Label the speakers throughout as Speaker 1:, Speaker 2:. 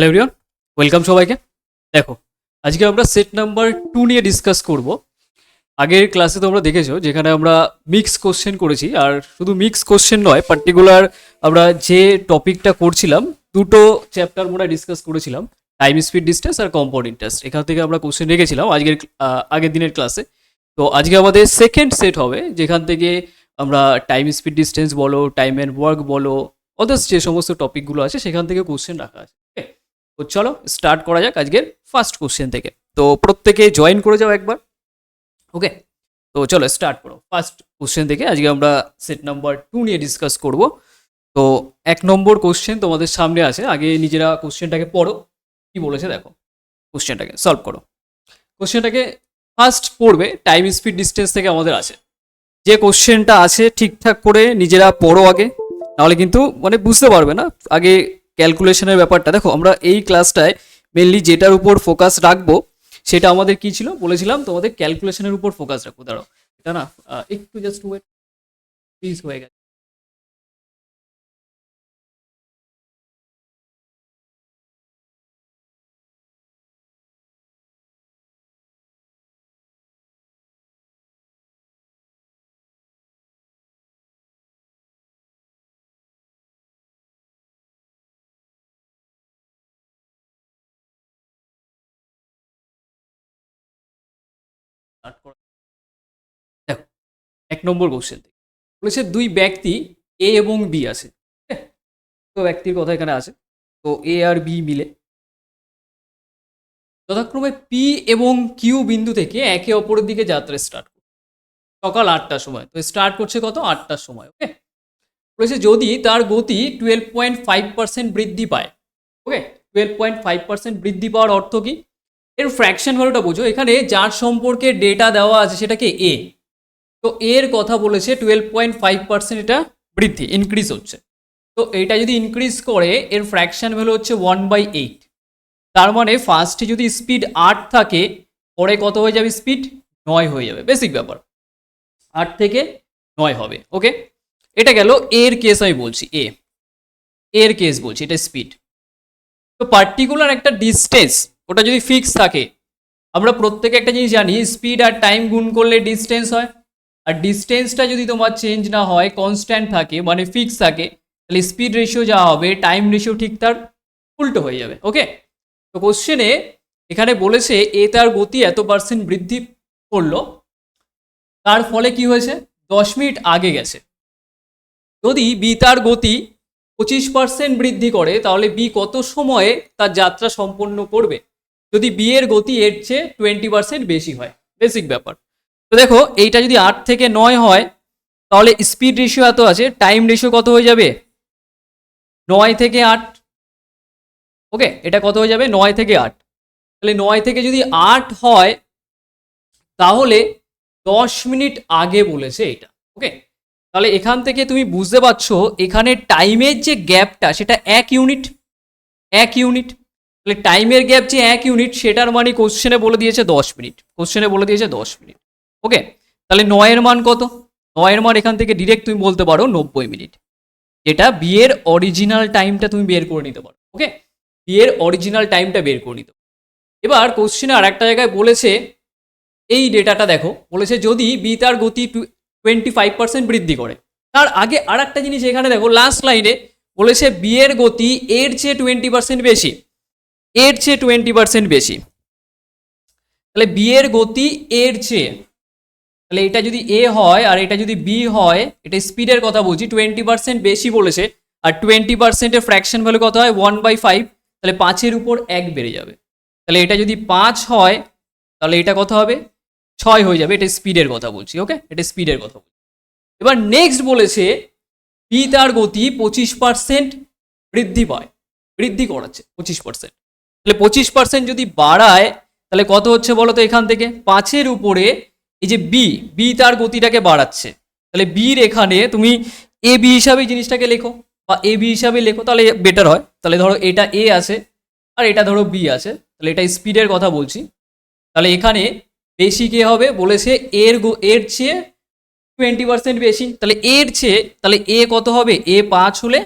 Speaker 1: Hello everyone, welcome সবাইকে। দেখো, আজকে আমরা সেট নাম্বার 2 নিয়ে ডিসকাস করব। আগের ক্লাসে তোমরা দেখেছো যেখানে আমরা মিক্স কোশ্চেন করেছি, আর শুধু মিক্স কোশ্চেন নয়, পার্টিকুলার আমরা যে টপিকটা করছিলাম দুটো চ্যাপ্টার আমরা ডিসকাস করেছিলাম, টাইম স্পিড ডিস্টেন্স আর কম্পাউন্ড ইন্টারেস্ট। এখান থেকে আমরা কোশ্চেন রেখেছিলাম আগের দিনের ক্লাসে। তো আজকে আমাদের সেকেন্ড সেট হবে, যেখান থেকে আমরা টাইম স্পিড ডিস্টেন্স বলো, টাইম অ্যান্ড ওয়ার্ক বলো, অদার্স যে সমস্ত টপিকগুলো আছে সেখান থেকে কোশ্চেন রাখা আছে। ওকে, তো চলো স্টার্ট করা যাক আজকের ফার্স্ট কোশ্চেন থেকে। তো প্রত্যেকে জয়েন করে যাও একবার। ওকে, তো চলো স্টার্ট করো ফার্স্ট কোশ্চেন থেকে। আজকে আমরা সেট নাম্বার 2 নিয়ে ডিসকাস করব। তো 1 নম্বর কোশ্চেন তোমাদের সামনে আছে, আগে নিজেরা কোশ্চেনটাকে পড়ো, কি বলেছে দেখো, কোশ্চেনটাকে সলভ করো। কোশ্চেনটাকে ফার্স্ট পড়বে টাইম স্পিড ডিস্টেন্স থেকে আমাদের আছে। যে কোশ্চেনটা আছে ঠিকঠাক করে নিজেরা পড়ো আগে, নাহলে কিন্তু মানে বুঝতে পারবে না। আগে ক্যালকুলেশনের ব্যাপারটা দেখো, আমরা এই ক্লাসটায় মেনলি যেটার উপর ফোকাস রাখবো সেটা আমাদের কি ছিল বলেছিলাম, তোমাদের ক্যালকুলেশনের উপর ফোকাস রাখবো। দাঁড়াও, এটা না একটু জাস্ট ওয়েট প্লিজ, হয়ে গেছে। স্টার্ট করো। দেখো, 1 নম্বর কোশ্চেন থেকে বলেছে দুই ব্যক্তি এ এবং বি আছে। তো ব্যক্তির কথা এখানে আছে। তো এ আর বি মিলে যথাক্রমে পি এবং কিউ বিন্দু থেকে একে অপরের দিকে যাত্রা স্টার্ট করবে সকাল 8টার সময়। তো স্টার্ট করছে কত, 8টার সময়। ওকে, বলেছে যদি তার গতি 12.5% বৃদ্ধি পায়। ওকে, 12.5% বৃদ্ধি পাওয়ার অর্থ কি, এর ফ্র্যাকশন ভ্যালুটা বোঝো। এখানে যার সম্পর্কে ডেটা দেওয়া আছে সেটাকে এ, তো এর কথা বলেছে 12.5% এটা বৃদ্ধি, ইনক্রিজ হচ্ছে। তো এটা যদি ইনক্রিজ করে এর ফ্র্যাকশন ভ্যালু হচ্ছে 1/8। তার মানে ফার্স্টে যদি স্পিড 8 থাকে, পরে কত হয়ে যাবে, স্পিড 9 হয়ে যাবে। বেসিক ব্যাপার, 8 থেকে 9 হবে। ওকে, এটা গেল এর কেস, আমি বলছি এর কেস বলছি, এটা স্পিড। তো পার্টিকুলার একটা ডিস্টেন্স, ওটা যদি ফিক্স থাকে, আমরা প্রত্যেকে একটা জিনিস জানি, স্পিড আর টাইম গুণ করলে ডিস্টেন্স হয়। আর ডিস্টেন্সটা যদি তোমার চেঞ্জ না হয়, কনস্ট্যান্ট থাকে মানে ফিক্স থাকে, তাহলে স্পিড রেশিও যা হবে টাইম রেশিও ঠিক তার উল্টো হয়ে যাবে। ওকে, তো কোশ্চেনে এখানে বলেছে এ তার গতি এত পার্সেন্ট বৃদ্ধি করলো, তার ফলে কি হয়েছে, 10 মিনিট আগে গেছে। যদি বি তার গতি 25% বৃদ্ধি করে, তাহলে বি কত সময়ে তার যাত্রা সম্পন্ন করবে যদি বি এর গতি এর চেয়ে 20% বেশি হয়। বেসিক ব্যাপার। তো দেখো, এইটা যদি 8 থেকে 9 হয়, তাহলে স্পিড রেশিও এত আছে, টাইম রেশিও কত হয়ে যাবে, 9 থেকে 8। ওকে, এটা কত হয়ে যাবে, 9 থেকে 8। তাহলে 9 থেকে যদি 8 হয়, তাহলে 10 মিনিট আগে বলেছে এটা। ওকে, তাহলে এখান থেকে তুমি বুঝতে পারছো এখানে টাইমের যে গ্যাপটা সেটা 1 ইউনিট। তাহলে টাইমের গ্যাপ যে 1 ইউনিট, সেটার মানে কোশ্চেনে বলে দিয়েছে 10 মিনিট। ওকে, তাহলে 9 এর মান কত, 9 এর মান এখান থেকে ডিরেক্ট তুমি বলতে পারো 90 মিনিট। এটা বি এর অরিজিনাল টাইমটা তুমি বের করে নিতে পারো। ওকে, বি এর অরিজিনাল টাইমটা বের করে নিতে পারো। এবার কোশ্চেনে আর একটা জায়গায় বলেছে, এই ডেটাটা দেখো, বলেছে যদি বি তার গতি 25% বৃদ্ধি করে। তার আগে আর একটা জিনিস এখানে দেখো, লাস্ট লাইনে বলেছে বি এর গতি এর চেয়ে 20% বেশি, তাহলে বি এর গতি এর চেয়ে, তাহলে এটা যদি এ হয় আর এটা যদি বি হয়, এটা স্পিডের কথা বলছি, 20% বেশি বলেছে। আর 20%-এর ফ্র্যাকশন ভ্যালু কত হয়, 1/5। তাহলে 5-এর উপর 1 বেড়ে যাবে। তাহলে এটা যদি 5 হয়, তাহলে এটা কত হবে, 6 হয়ে যাবে। এটা স্পিডের কথা বলছি। ওকে, এটা স্পিডের কথা বলছি। এবার নেক্সট বলেছে বি তার গতি 25% বৃদ্ধি করাচ্ছে 25%। তাহলে 25% যদি বাড়ায়, তাহলে কত হচ্ছে বলো তো, এখান থেকে 5-এর উপরে এই যে বি তার গতিটাকে বাড়াচ্ছে। তাহলে বির এখানে তুমি এ বি হিসাবে জিনিসটাকে লেখো, বা এ বি হিসাবে লেখো, তাহলে বেটার হয়। তাহলে ধরো এটা এ আছে আর এটা ধরো বি আছে, তাহলে এটা স্পিডের কথা বলছি। তাহলে এখানে বেশি কে হবে বলেছে, এর চেয়ে 20% বেশি। তাহলে এর চেয়ে, তাহলে এ কত হবে, এ 5 হলে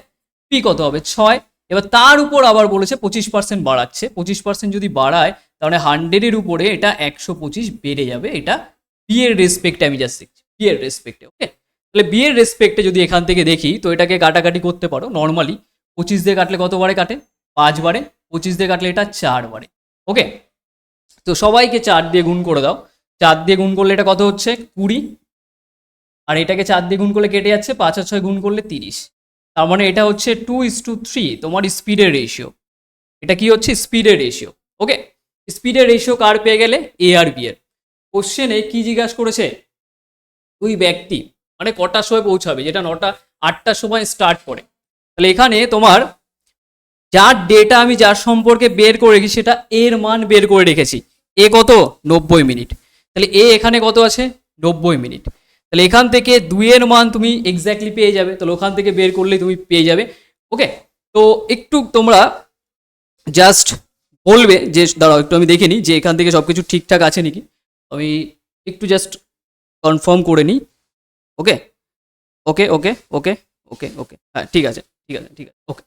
Speaker 1: পি কত হবে, 6। এবার তার উপর আবার বলেছে 25% বাড়াচ্ছে, 25% যদি বাড়ায় তাহলে 100-এর উপরে এটা 125 বেড়ে যাবে। এটা বি এর রেসপেক্টে আমি জাস্ট দেখছি, বি এর রেসপেক্টে। ওকে, তাহলে বি এর রেসপেক্টে যদি এখান থেকে দেখি তো এটাকে কাটাকাটি করতে পারো। নর্মালি 25 দিয়ে কাটলে কতবারে কাটে? 5 বারে। 25 দিয়ে কাটলে এটা 4 বারে। ওকে, তো সবাইকে 4 দিয়ে গুণ করে দাও। 4 দিয়ে গুণ করলে এটা কত হচ্ছে? 20। আর এটাকে 4 দিয়ে গুণ করলে কেটে যাচ্ছে, 5 আর 6 গুণ করলে 30। তার মানে এটা হচ্ছে 2:3 তোমার স্পিডের রেশিও। এটা কি হচ্ছে? স্পিডের রেশিও। ওকে, স্পিডের রেশিও কার পেয়ে গেলে? এ আর বি এর। কোশ্চেনে কি জিজ্ঞাসা করেছে? দুই ব্যক্তি মানে কটার সময় পৌঁছাবে, যেটা 9টা 8টার সময় স্টার্ট করে। তাহলে এখানে তোমার যার ডেটা আমি যার সম্পর্কে বের করে রেখেছি সেটা এর মান বের করে রেখেছি। এ কত? 90 মিনিট। তাহলে এ এখানে কত আছে? 90 মিনিট। তাহলে এখান থেকে 2 এর মান তুমি এক্স্যাক্টলি পেয়ে যাবে। তাহলে ওখান থেকে বের করলে তুমি পেয়ে যাবে। ওকে, তো একটু তোমরা জাস্ট বলবে যে দাঁড়াও একটু আমি দেখে নিই যে এখান থেকে সব কিছু ঠিকঠাক আছে নাকি। আমি একটু জাস্ট কনফার্ম করে নিই। ওকে ওকে ওকে ওকে ওকে ওকে হ্যাঁ ঠিক আছে ঠিক আছে ঠিক আছে ওকে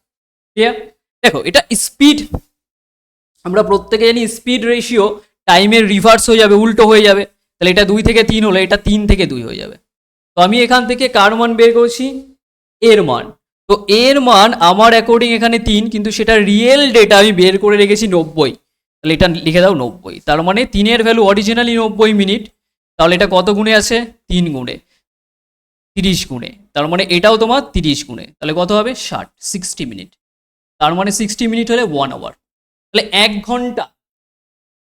Speaker 1: ক্লিয়ার। দেখো এটা স্পিড, আমরা প্রত্যেকে জানি স্পিড রেশিও টাইমের রিভার্স হয়ে যাবে, উল্টো হয়ে যাবে। তাহলে এটা 2 থেকে 3 হলে এটা 3 থেকে 2 হয়ে যাবে। তো আমি এখান থেকে কার মান বের করছি? এর মান। তো এর মান আমার অ্যাকর্ডিং এখানে 3, কিন্তু সেটা রিয়েল ডেটা আমি বের করে রেখেছি 90। তাহলে এটা লিখে দাও 90। তার মানে 3-এর ভ্যালু অরিজিনালি 90 মিনিট। তাহলে এটা কত গুণে আছে? 3 গুণে, 30 গুণে। তার মানে এটাও তোমার 30 গুণে। তাহলে কত হবে? 60 মিনিট। তার মানে 60 মিনিট হলে 1 আওয়ার। তাহলে 1 ঘন্টা,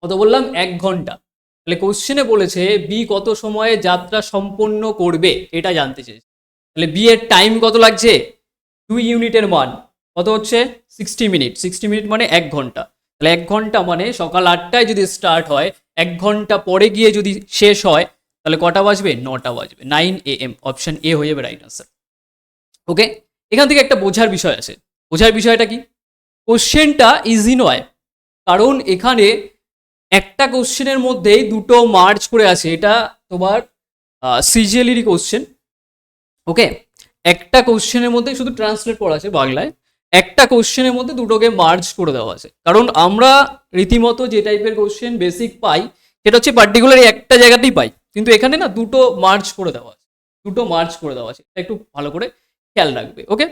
Speaker 1: কত বললাম? 1 ঘন্টা। তাহলে কোশ্চেনে বলেছে বি কত সময়ে যাত্রা সম্পন্ন করবে এটা জানতে চেয়েছে। তাহলে বি এর টাইম কত লাগছে? 2 ইউনিটের মান কত হচ্ছে? 60 মিনিট। 60 মিনিট মানে 1 ঘন্টা। তাহলে 1 ঘন্টা মানে সকাল 8টায় যদি স্টার্ট হয়, 1 ঘন্টা পরে গিয়ে যদি শেষ হয়, তাহলে কটা বাজবে? 9টা বাজবে। 9 AM। অপশন এ হয়ে যাবে রাইট আনসার। ওকে, এখান থেকে একটা বোঝার বিষয় আছে। বোঝার বিষয়টা কি? কোশ্চেনটা ইজি নয়, কারণ এখানে একটা কোশ্চেনের মধ্যেই দুটো মার্জ করে আছে। এটা তোমার সিজিএলেরই কোশ্চেন। ওকে, একটা কোশ্চেনের মধ্যে শুধু ট্রান্সলেট করা আছে বাংলায়, একটা কোশ্চেনের মধ্যে দুটোকে মার্জ করে দেওয়া আছে। কারণ আমরা রীতিমতো যে টাইপের কোশ্চেন বেসিক পাই সেটা হচ্ছে পার্টিকুলার একটা জায়গাতেই পাই, কিন্তু এখানে না দুটো মার্জ করে দেওয়া আছে, দুটো মার্জ করে দেওয়া আছে। একটু ভালো করে খেয়াল রাখবে। ওকে,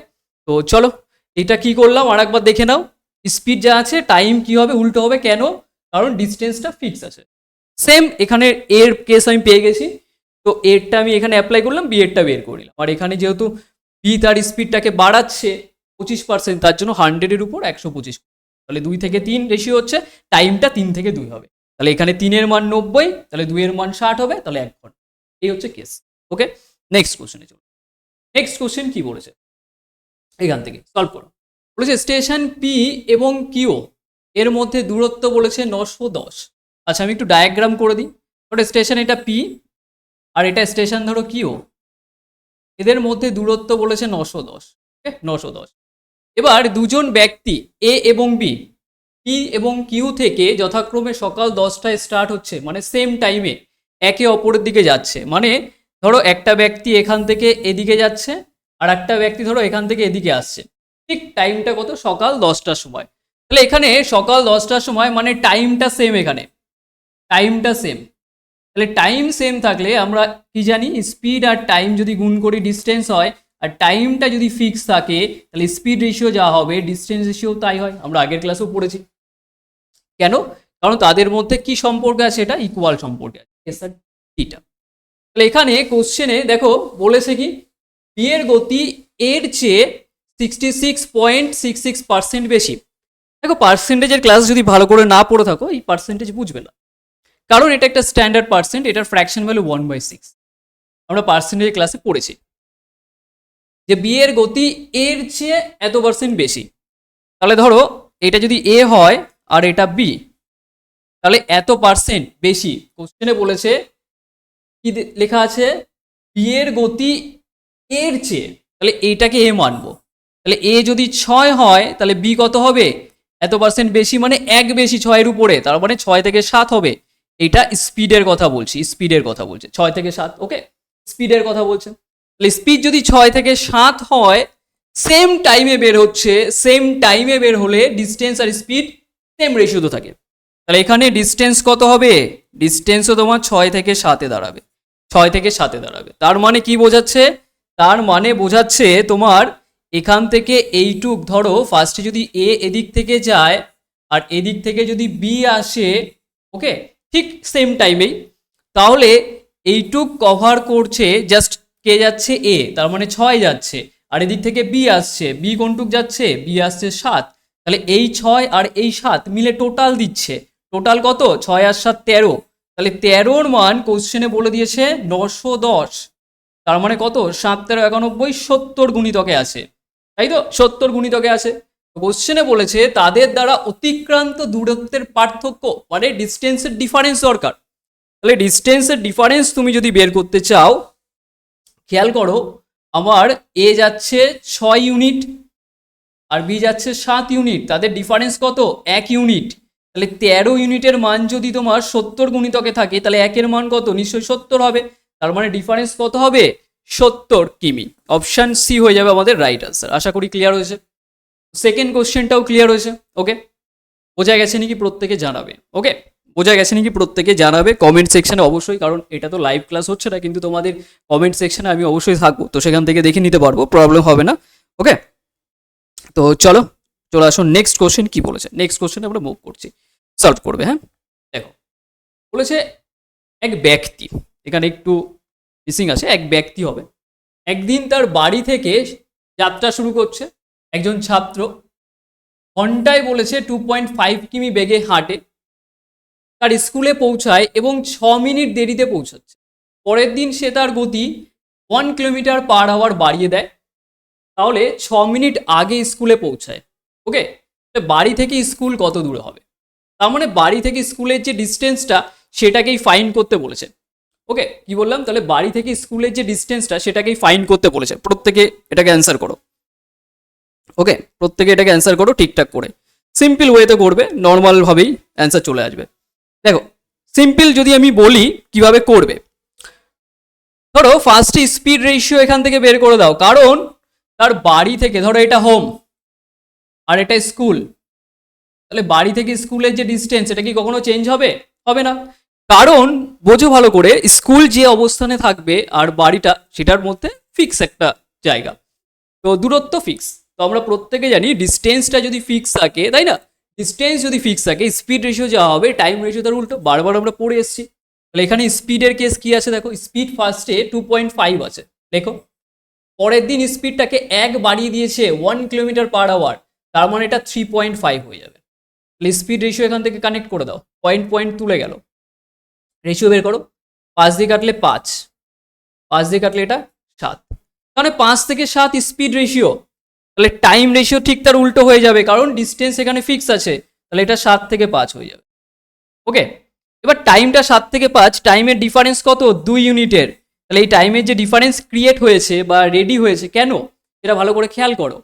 Speaker 1: তো চলো এটা কি করলাম আর একবার দেখে নাও। স্পিড যা আছে টাইম কি হবে? উল্টো হবে। কেন? কারণ ডিস্টেন্সটা ফিক্স আছে। সেম এখানে এর কেস আমি পেয়ে গেছি, তো এরটা আমি এখানে অ্যাপ্লাই করলাম, বি এরটা বের করে নিলাম। আর এখানে যেহেতু বি তার স্পিডটাকে বাড়াচ্ছে 25%, তার জন্য 100-এর উপর 125। তাহলে 2 থেকে 3 রেশিও হচ্ছে, টাইমটা 3 থেকে 2 হবে। তাহলে এখানে 3-এর মান 90, তাহলে 2-এর মান 60 হবে, তাহলে 1 ঘন্টা। এই হচ্ছে কেস। ওকে, নেক্সট কোশ্চেনে চলো। নেক্সট কোশ্চেন কি বলেছে এখান থেকে সলভ করো। বলেছে স্টেশন পি এবং কিউ এর মধ্যে দূরত্ব বলেছে 910। আচ্ছা আমি একটু ডায়াগ্রাম করে দিই। ওটা স্টেশন, এটা পি, আর এটা স্টেশন ধরো কিউ। এদের মধ্যে দূরত্ব বলেছে 910। ওকে, 910। এবার দুজন ব্যক্তি এ এবং বি, পি এবং কিউ থেকে যথাক্রমে সকাল 10টায় স্টার্ট হচ্ছে, মানে সেম টাইমে একে অপরের দিকে যাচ্ছে। মানে ধরো একটা ব্যক্তি এখান থেকে এদিকে যাচ্ছে, আর একটা ব্যক্তি ধরো এখান থেকে এদিকে আসছে। ঠিক টাইমটা কত? সকাল 10টার সময়। তাহলে এখানে সকাল 10টার সময় মানে টাইমটা সেম, এখানে টাইমটা সেম। তাহলে টাইম সেম থাকলে আমরা কি জানি? স্পিড আর টাইম যদি গুণ করি ডিস্টেন্স হয়, আর টাইমটা যদি ফিক্স থাকে তাহলে স্পিড রেশিও যা হবে ডিস্টেন্স রেশিও তাই হয়। আমরা আগের ক্লাসেও পড়েছি। কেন? কারণ তাদের মধ্যে কি সম্পর্ক আছে? এটা ইকুয়াল সম্পর্ক আছে, এস আর টিটা। তাহলে এখানে কোশ্চেনে দেখো বলেছে কি, বি এর গতি এর চেয়ে 66.66% বেশি। দেখো পার্সেন্টেজের ক্লাস যদি ভালো করে না পড়ে থাকো এই পার্সেন্টেজ বুঝবে না, কারণ এটা একটা স্ট্যান্ডার্ড পার্সেন্ট, এটার ফ্র্যাকশন ভ্যালু 1/6। আমরা পার্সেন্টেজ ক্লাসে পড়েছি যে বি এর গতি এর চেয়ে এত পার্সেন্ট বেশি। তাহলে ধরো এটা যদি এ হয় আর এটা বি, তাহলে এত পার্সেন্ট বেশি। কোশ্চেনে বলেছে কি লেখা আছে? বি এর গতি এর চেয়ে, তাহলে এইটাকে এ মানবো। তাহলে এ যদি 6 হয় তাহলে বি কত হবে? এত পার্সেন্ট বেশি, মানে 1 বেশি 6-এর উপরে, তার মানে 6 থেকে 7 হবে। এটা স্পিডের কথা বলছি, স্পিডের কথা বলছে 6 থেকে 7। ওকে, স্পিডের কথা বলছে। তাহলে স্পিড যদি 6 থেকে 7 হয় সেম টাইমে বের হচ্ছে, সেম টাইমে বের হলে ডিস্টেন্স আর স্পিড সেম রেশিওতে থাকে। তাহলে এখানে ডিস্টেন্স কত হবে? ডিস্টেন্সও তোমার 6 থেকে 7-এ দাঁড়াবে, 6 থেকে 7-এ দাঁড়াবে। তার মানে কি বোঝাচ্ছে? তার মানে বোঝাচ্ছে তোমার এখান থেকে এইটুক, ধরো ফার্স্টে যদি এ এদিক থেকে যায় আর এদিক থেকে যদি বি আসে, ওকে, ঠিক সেম টাইমেই, তাহলে এইটুক কভার করছে জাস্ট কে যাচ্ছে? এ, তার মানে 6 যাচ্ছে। আর এদিক থেকে বি আসছে, বি কোনটুক যাচ্ছে? বি আসছে 7। তাহলে এই 6 আর এই 7 মিলে টোটাল দিচ্ছে, টোটাল কত? 6 আর 7 13। তাহলে 13-র মান কোশ্চেনে বলে দিয়েছে 910। তার মানে কত? 7 13 91, 70 গুণিতকে আছে, তাই তো? 70 গুণিতকে আছে। কোশ্চেনে বলেছে তাদের দ্বারা অতিক্রান্ত দূরত্বের পার্থক্য, মানে ডিস্টেন্সের ডিফারেন্স দরকার। তাহলে ডিস্টেন্সের ডিফারেন্স তুমি যদি বের করতে চাও, খেয়াল করো, আমার এ যাচ্ছে 6 ইউনিট আর বি যাচ্ছে 7 ইউনিট, তাদের ডিফারেন্স কত? 1 ইউনিট। তাহলে 13 ইউনিটের মান যদি তোমার 70 গুণিতকে থাকে, তাহলে একের মান কত? নিশ্চয়ই 70 হবে। তার মানে ডিফারেন্স কত হবে? 70 কিমি। অপশন সি হয়ে যাবে আমাদের রাইট আনসার। আশা করি ক্লিয়ার হয়েছে। সেকেন্ড কোশ্চেনটাও ক্লিয়ার হয়েছে। ওকে, বোঝা গেছে নাকি প্রত্যেকে জানাবে। ওকে, বোঝা গেছে নাকি প্রত্যেকে জানাবে কমেন্ট সেকশনে অবশ্যই, কারণ এটা তো লাইভ ক্লাস হচ্ছে না, কিন্তু তোমাদের কমেন্ট সেকশনে আমি অবশ্যই থাকবো, তো সেখান থেকে দেখে নিতে পারবো, প্রবলেম হবে না। ওকে, তো চলে আসুন নেক্সট কোশ্চেন কি বলেছে। নেক্সট কোশ্চেন আমরা মুভ করছি, সলভ করবে। হ্যাঁ, দেখো বলেছে এক ব্যক্তি, এখানে একটু মিসিং আছে, এক ব্যক্তি হবে, একদিন তার বাড়ি থেকে যাত্রা শুরু করছে। একজন ছাত্র ঘন্টায় বলেছে 2.5 কিমি বেগে হাঁটে, তার স্কুলে পৌঁছায় এবং 6 মিনিট দেরিতে পৌঁছাচ্ছে। পরের দিন সে তার গতি 1 কিলোমিটার পার আওয়ার বাড়িয়ে দেয়, তাহলে 6 মিনিট আগে স্কুলে পৌঁছায়। ওকে, বাড়ি থেকে স্কুল কত দূরে হবে? তার মানে বাড়ি থেকে স্কুলের যে ডিস্টেন্সটা সেটাকেই ফাইন্ড করতে বলেছে। ওকে, কি বললাম? তাহলে বাড়ি থেকে স্কুলের যে ডিস্টেন্সটা সেটাকেই ফাইন্ড করতে বলেছে। প্রত্যেকে এটাকে অ্যান্সার করো। ওকে, প্রত্যেকে এটাকে অ্যান্সার করো ঠিকঠাক করে, সিম্পল ওয়েতে করবে, নর্মালভাবেই অ্যান্সার চলে আসবে। দেখো, সিম্পল যদি আমি বলি কিভাবে করবে, ধরো ফার্স্টে স্পিড রেশিও এখান থেকে বের করে দাও, কারণ তার বাড়ি থেকে, ধরো এটা হোম আর এটা স্কুল, তাহলে বাড়ি থেকে স্কুলের যে ডিস্টেন্স এটা কি কখনো চেঞ্জ হবে? হবে না, কারণ বোঝো ভালো করে, স্কুল যে অবস্থানে থাকবে আর বাড়িটা সেটার মধ্যে ফিক্স একটা জায়গা, তো দূরত্ব ফিক্স। তো আমরা প্রত্যেকে জানি ডিস্টেন্সটা যদি ফিক্স থাকে, তাই না? ডিস্টেন্স যদি ফিক্স থাকে, স্পিড রেশিও যা হবে টাইম রেশিও তার উল্টো, বারবার আমরা পড়ে এসেছি। তাহলে এখানে স্পিডের কেস কি আছে দেখো, স্পিড ফার্স্টে 2.5 আছে, দেখো পরের দিন স্পিডটাকে 1 বাড়িয়ে দিয়েছে 1 কিলোমিটার পার আওয়ার, তার মানে এটা 3.5 হয়ে যাবে। তাহলে স্পিড রেশিও এখান থেকে কানেক্ট করে দাও, পয়েন্ট পয়েন্ট তুলে গেল, রেশিও বের করো, 5 দিয়ে কাটলে 5, 5 দিয়ে কাটলে এটা 7, তাহলে 5 থেকে 7 স্পিড রেশিও, তাহলে টাইম রেশিও ঠিক তার উল্টো হয়ে যাবে, কারণ ডিস্টেন্স এখানে ফিক্স আছে, তাহলে এটা 7 থেকে 5 হয়ে যাবে। ওকে, এবার টাইমটা 7 থেকে 5, টাইমের ডিফারেন্স কত? 2 ইউনিটের। তাহলে এই টাইমের যে ডিফারেন্স ক্রিয়েট হয়েছে বা রেডি হয়েছে কেন, এটা ভালো করে খেয়াল করো।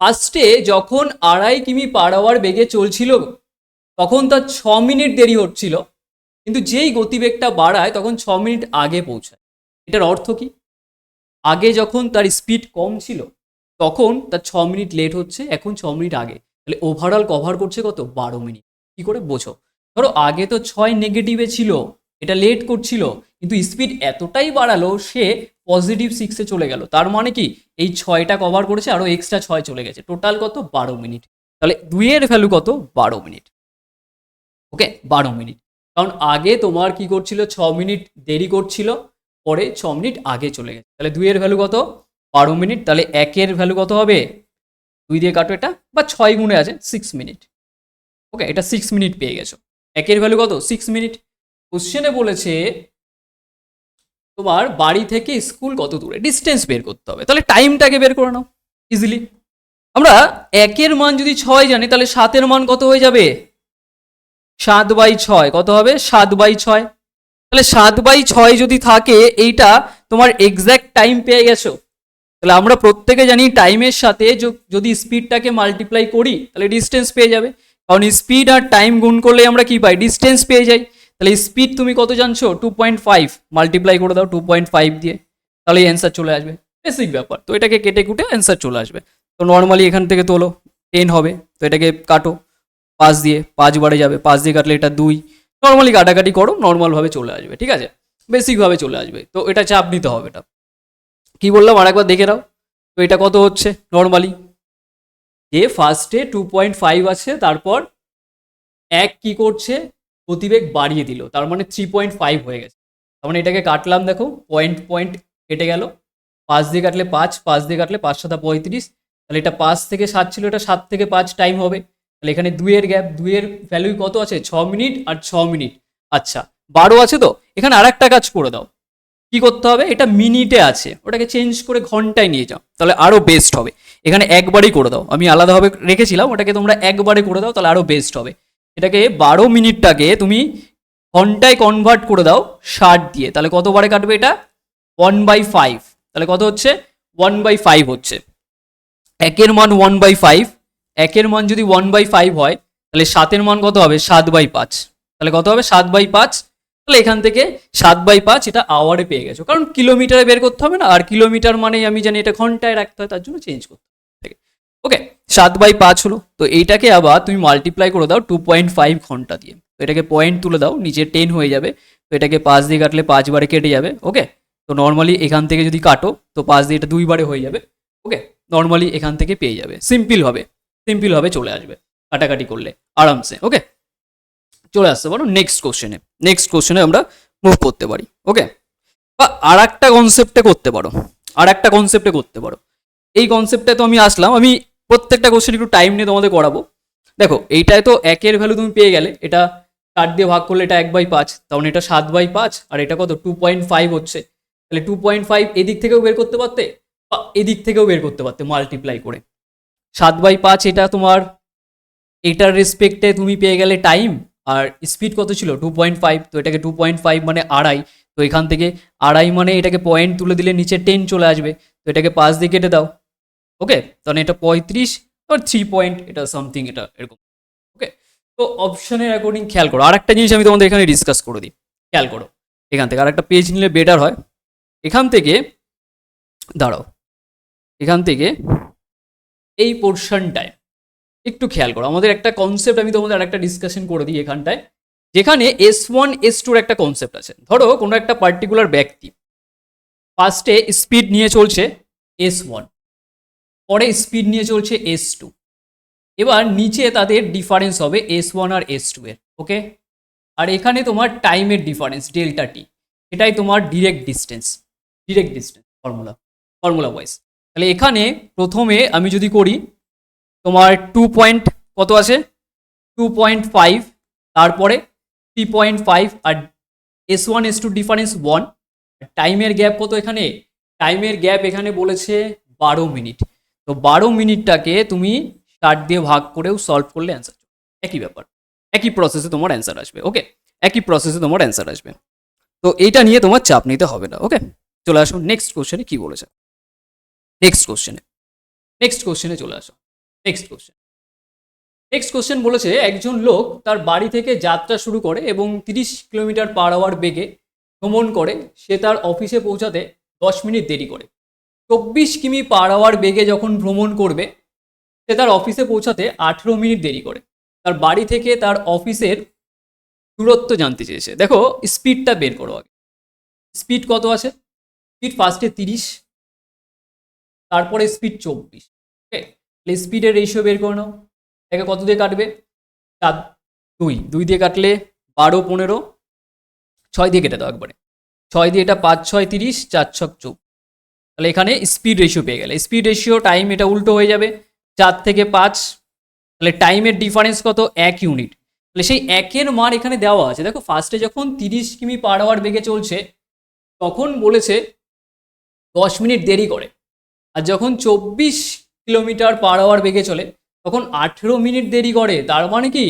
Speaker 1: ফার্স্টে যখন 2.5 কিমি পার আওয়ার বেগে চলছিল তখন তার 6 মিনিট দেরি হচ্ছিল, কিন্তু যেই গতিবেগটা বাড়ায় তখন 6 মিনিট আগে পৌঁছায়। এটার অর্থ কি? আগে যখন তার স্পিড কম ছিল তখন তার 6 মিনিট লেট হচ্ছে, এখন 6 মিনিট আগে, তাহলে ওভারঅল কভার করছে কত? 12 মিনিট। কি করে বোঝো? ধরো আগে তো 6 নেগেটিভে ছিল, এটা লেট করছিল, কিন্তু স্পিড এতটাই বাড়ালো সে পজিটিভ 6-এ চলে গেল, তার মানে কি এই 6টা কভার করেছে, আরো এক্সট্রা 6 চলে গেছে, টোটাল কত? 12 মিনিট। তাহলে 2 এর ভ্যালু কত? 12 মিনিট। ওকে, 12 মিনিট, কারণ আগে তোমার কি করছিল? 6 মিনিট দেরি করছিল, পরে 6 মিনিট আগে চলে গেছে, তাহলে 2 এর ভ্যালু কত? 12 মিনিট। তাহলে 1 এর ভ্যালু কত হবে? 2 দিয়ে কাটো এটা, বা 6 গুণে আছে 6 মিনিট। ওকে, এটা 6 মিনিট পেয়ে গেছো। 1 এর ভ্যালু কত? 6 মিনিট। কোশ্চেনে বলেছে তোমার বাড়ি থেকে স্কুল কত দূরে, ডিস্টেন্স বের করতে হবে, তাহলে টাইমটাকে বের করে নাও ইজিলি। আমরা 1 এর মান যদি 6 জানি, তাহলে 7 এর মান কত হয়ে যাবে? 7/6 কত হবে? 7/6। তাহলে 7/6 যদি থাকে, এইটা তোমার এক্স্যাক্ট টাইম পেয়ে গেছো। তাহলে আমরা প্রত্যেকে জানি টাইমের সাথে যদি স্পিডটাকে মাল্টিপ্লাই করি তাহলে ডিস্টেন্স পেয়ে যাবে, কারণ স্পিড আর টাইম গুণ করলে আমরা কি পাই? ডিস্টেন্স পেয়ে যাই। তাহলে স্পিড তুমি কত জানছো? 2.5, মাল্টিপ্লাই করে দাও 2.5 দিয়ে, তাহলে অ্যান্সার চলে আসবে। বেসিক ব্যাপার। তো এটাকে কেটে কুটে অ্যান্সার চলে আসবে। তো নর্মালি এখান থেকে তোলো 10 হবে, তো এটাকে কাটো 5 দিয়ে, 5 বারে যাবে, 5 দিয়ে কাটলে এটা 2, নর্মালি কাটাকাটি করো, নর্মালভাবে চলে আসবে, ঠিক আছে, বেসিকভাবে চলে আসবে। তো এটা চাপ নিতে হবে, এটা কি বললাম আরেকবার দেখে নাও। তো এটা কত হচ্ছে নর্মালি, যে ফার্স্টে 2.5 আছে, তারপর এক কি করছে, গতিবেগ বাড়িয়ে দিল, তার মানে 3.5 হয়ে গেছে। তার মানে এটাকে কাটলাম, দেখো পয়েন্ট পয়েন্ট কেটে গেল, 5 দিয়ে কাটলে 5, 5 দিয়ে কাটলে 5 7 35, তাহলে এটা 5 থেকে 7 ছিল, এটা 7 থেকে 5 টাইম হবে, তাহলে এখানে 2 এর গ্যাপ, 2 এর ভ্যালু কত আছে, 6 মিনিট আর 6 মিনিট, আচ্ছা 12 আছে। তো এখানে আরেকটা কাজ করে দাও, কি করতে হবে, এটা মিনিটে আছে, ওটাকে চেঞ্জ করে ঘন্টায় নিয়ে যাও, তাহলে আরো বেস্ট হবে। এখানে একবারই করে দাও, আমি আলাদাভাবে রেখেছিলাম, ওটাকে তোমরা একবারে করে দাও, তাহলে আরো বেস্ট হবে। এটাকে 12 মিনিটটাকে তুমি ঘন্টায় কনভার্ট করে দাও 60 দিয়ে, তাহলে কত বারে কাটবে এটা, 1/5, তাহলে কত হচ্ছে, 1/5 হচ্ছে। একের মান 1/5, একের মান যদি 1/5 হয়, তাহলে 7-এর মান কত হবে, 7/5, তাহলে কত হবে 7/5, তাহলে এখান থেকে 7/5 এটা আওয়ারে পেয়ে গেছো, কারণ কিলোমিটারে বের করতে হবে না, আর কিলোমিটার মানেই আমি জানি এটা ঘন্টায় রাখতে হয়, তার জন্য চেঞ্জ করতে হবে। ওকে, 7/5 হলো। তো এইটাকে আবার তুমি মাল্টিপ্লাই করে দাও 2.5 ঘন্টা দিয়ে, তো এটাকে পয়েন্ট তুলে দাও, নিচে 10 হয়ে যাবে, তো এটাকে 5 দিয়ে কাটলে 5 বারে কেটে যাবে। ওকে, তো নর্মালি এখান থেকে যদি কাটো, তো 5 দিয়ে এটা 2 বারে হয়ে যাবে। ওকে, নর্মালি এখান থেকে পেয়ে যাবে, সিম্পল হবে, সিম্পল হবে, চলে আসবে কাটাকাটি করলে আরামসে। ওকে, চলে আসতে পারো নেক্সট কোশ্চেনে, নেক্সট কোশ্চেনে আমরা মুভ করতে পারি। ওকে, বা আর একটা কনসেপ্টে করতে পারো, আর একটা কনসেপ্টে করতে পারো। এই কনসেপ্টে তো আমি আসলাম, আমি প্রত্যেকটা কোশ্চেন একটু টাইম নিয়ে তোমাদের করাবো। দেখো এইটায় তো একের ভ্যালু তুমি পেয়ে গেলে, এটা 4 দিয়ে ভাগ করলে এটা 1/5, তখন এটা 7/5, আর এটা কত 2.5 হচ্ছে, তাহলে 2.5 এদিক থেকেও বের করতে পারতে, বা এদিক থেকেও বের করতে পারতে মাল্টিপ্লাই করে। 7/5 এটা তোমার, এটার রেসপেক্টে তুমি পেয়ে গেলে টাইম, আর স্পিড কত ছিল 2.5, তো এটাকে 2.5 মানে আড়াই, তো এখান থেকে আড়াই মানে এটাকে পয়েন্ট তুলে দিলে নিচে 10 চলে আসবে, তো এটাকে 5 দিয়ে কেটে দাও। ওকে, তাহলে এটা 35 আর 3 পয়েন্ট, এটা সামথিং এটা এরকম। ওকে, তো অপশনের অ্যাকর্ডিং খেয়াল করো, আর একটা জিনিস আমি তোমাদের এখানে ডিসকাস করে দিই, খেয়াল করো, এখান থেকে আর একটা পেজ নিলে বেটার হয়। এখান থেকে দাঁড়াও, এখান থেকে এই পোর্শনটায় একটু খেয়াল করো, আমাদের একটা কনসেপ্ট আমি তোমাদের আরেকটা ডিসকাশন করে দিই এখানটায়, যেখানে S1 S2 এর একটা কনসেপ্ট আছে। ধরো কোনো একটা পার্টিকুলার ব্যক্তি ফার্স্টে স্পিড নিয়ে চলছে S1, পরে স্পিড নিয়ে চলছে S2, এবার নিচে তাদের ডিফারেন্স হবে S1 আর S2 এর। ওকে, আর এখানে তোমার টাইমের ডিফারেন্স ডেল্টা টি, এটাই তোমার direct distance, direct distance formula, formula wise. তাহলে এখানে প্রথমে আমি যদি করি, তোমার 2 পয়েন্ট কত আছে 2.5, তারপরে 3.5, আর S1 S2 ডিফারেন্স 1, টাইমের গ্যাপ কত এখানে, টাইমের গ্যাপ এখানে বলেছে 12 মিনিট, তো 12 মিনিটটাকে তুমি 60 দিয়ে ভাগ করেও সলভ করলে অ্যান্সার, একই ব্যাপার, একই প্রসেসে তোমার অ্যান্সার আসবে। ওকে, একই প্রসেসে তোমার অ্যান্সার আসবে, তো এইটা নিয়ে তোমার চাপ নিতে হবে না। ওকে, চলে আসো নেক্সট কোশ্চেনে, কি বলেছে নেক্সট কোশ্চেনে, নেক্সট কোশ্চেনে চলে আসো। নেক্সট কোশ্চেন, নেক্সট কোশ্চেন বলেছে, একজন লোক তার বাড়ি থেকে যাত্রা শুরু করে এবং 30 কিলোমিটার পার আওয়ার বেগে ভ্রমণ করে, সে তার অফিসে পৌঁছাতে 10 মিনিট দেরি করে। 24 কিমি পার আওয়ার বেগে যখন ভ্রমণ করবে, সে তার অফিসে পৌঁছাতে 18 মিনিট দেরি করে। তার বাড়ি থেকে তার অফিসের দূরত্ব জানতে চেয়েছে। দেখো স্পিডটা বের করো আগে, স্পিড কত আছে, স্পিড ফার্স্টে 30, তারপরে স্পিড 24। ওকে, স্পিডের রেশিও বের করে নাও, একে কত দিয়ে কাটবে, 4 2 দিয়ে কাটলে 12 15, 6 দিয়ে কেটে দাও একবারে, 6 দিয়ে এটা 5 6 30, 4 6 24, তাহলে এখানে স্পিড রেশিও পেয়ে গেলে, স্পিড রেশিও টাইম এটা উল্টো হয়ে যাবে, 4 থেকে 5, তাহলে টাইমের ডিফারেন্স কত 1 ইউনিট, তাহলে সেই একের মান এখানে দেওয়া আছে। দেখো ফার্স্টে যখন 30 কিমি পার আওয়ার বেগে চলছে, তখন বলেছে 10 মিনিট দেরি করে, আর যখন 24 কিলোমিটার পার আওয়ার বেগে চলে, তখন 18 মিনিট দেরি করে। তার মানে কি,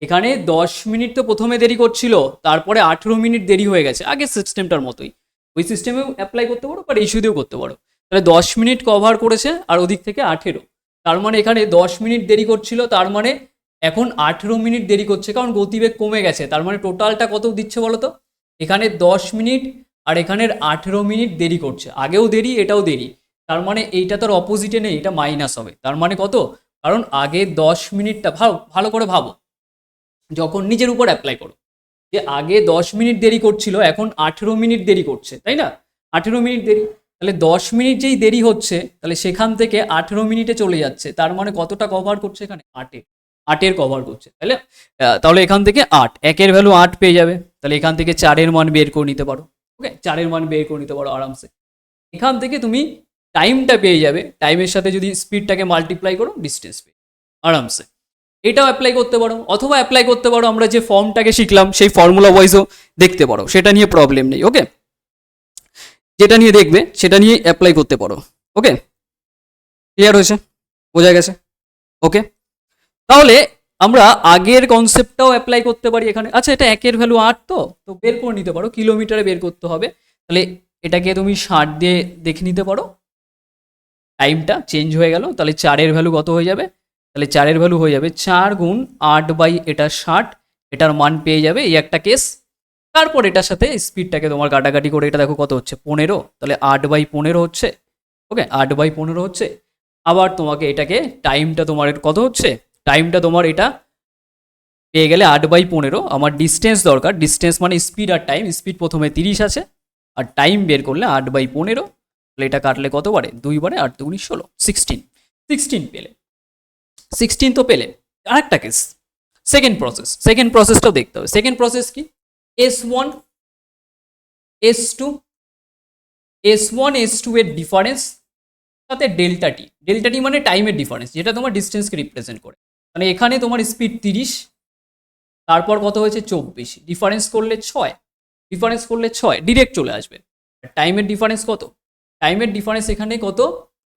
Speaker 1: এখানে 10 মিনিট তো প্রথমে দেরি করছিল, তারপরে 18 মিনিট দেরি হয়ে গেছে, আগের সিস্টেমটার মতোই, ওই সিস্টেমেও অ্যাপ্লাই করতে পারো, বা রেশিও দিয়েও করতে পারো। তাহলে 10 মিনিট কভার করেছে, আর ওদিক থেকে 18, তার মানে এখানে 10 মিনিট দেরি করছিল, তার মানে এখন 18 মিনিট দেরি করছে, কারণ গতিবেগ কমে গেছে। তার মানে টোটালটা কত দিচ্ছে বলো তো, এখানে 10 মিনিট আর এখানের 18 মিনিট দেরি করছে, আগেও দেরি এটাও দেরি, তার মানে এইটা তার অপোজিটে নেই, এটা মাইনাস হবে। তার মানে কত? কারণ আগে 10 মিনিটটা ভালো ভালো করে ভাবো, যখন নিজের উপর অ্যাপ্লাই করো, যে আগে 10 মিনিট দেরি করছিল, এখন 18 মিনিট দেরি করছে, তাই না? 18 মিনিট দেরি, তাহলে 10 মিনিট যেই দেরি হচ্ছে, তাহলে সেখান থেকে 18 মিনিটে চলে যাচ্ছে। তার মানে কতটা কভার করছে এখানে? 8-এর কভার করছে। তাহলে তাহলে এখান থেকে 8, একের ভ্যালু 8 পেয়ে যাবে। তাহলে এখান থেকে 4-এর মান বের করে নিতে পারো। ওকে, 4-এর মান বের করে নিতে পারো আরামসে। এখান থেকে তুমি টাইমটা পেয়ে যাবে, টাইমের সাথে যদি স্পিডটাকে মাল্টিপ্লাই করো, ডিস্টেন্স পেয়ে আরামসে। এটাও অ্যাপ্লাই করতে পারো, অথবা অ্যাপ্লাই করতে পারো আমরা যে ফর্মটাকে শিখলাম সেই ফর্মুলা ওয়াইজও দেখতে পারো, সেটা নিয়ে প্রবলেম নেই। ওকে, যেটা নিয়ে দেখবে সেটা নিয়ে অ্যাপ্লাই করতে পারো। ওকে, ক্লিয়ার হয়েছে? বোঝা গেছে? ওকে, তাহলে আমরা আগের কনসেপ্টটাও অ্যাপ্লাই করতে পারি এখানে। আচ্ছা, এটা একের ভ্যালু 8, তো তো বের করে নিতে পারো, কিলোমিটারে বের করতে হবে। তাহলে এটাকে তুমি 60 দিয়ে দেখে নিতে পারো, টাইমটা চেঞ্জ হয়ে গেল। তাহলে 4-এর ভ্যালু কত হয়ে যাবে? তাহলে 4-এর ভ্যালু হয়ে যাবে 4 গুণ 8 বাই এটা 60, এটার মান পেয়ে যাবে, এই একটা কেস। তারপর এটার সাথে স্পিডটাকে তোমার কাটাকাটি করে এটা দেখো কত হচ্ছে, 15। তাহলে 8/15 হচ্ছে। ওকে, 8/15 হচ্ছে। আবার তোমাকে এটাকে টাইমটা তোমার কত হচ্ছে, টাইমটা তোমার এটা পেয়ে গেলে 8/15। আমার ডিস্টেন্স দরকার, ডিস্টেন্স মানে স্পিড আর টাইম। স্পিড প্রথমে 30 আছে, আর টাইম বের করলে 8/15। তাহলে এটা কাটলে কত বারে? 2 বারে, 8 2 16, 16 পেলে। 16 তো পেলে। আরেকটা কেস, সেকেন্ড প্রসেস, সেকেন্ড প্রসেসটাও দেখতে হবে। সেকেন্ড প্রসেস কি? S1 S2, S1 S2 এর ডিফারেন্স সাথে ডেল্টা টি। ডেল্টা টি মানে টাইমের ডিফারেন্স, যেটা তোমার ডিস্টেন্সকে রিপ্রেজেন্ট করে। মানে এখানে তোমার স্পিড 30, তারপর কত হয়েছে? 24। ডিফারেন্স করলে 6, ডিফারেন্স করলে 6 ডিরেক্ট চলে আসবে। টাইমের ডিফারেন্স কত? টাইমের ডিফারেন্স এখানে কত?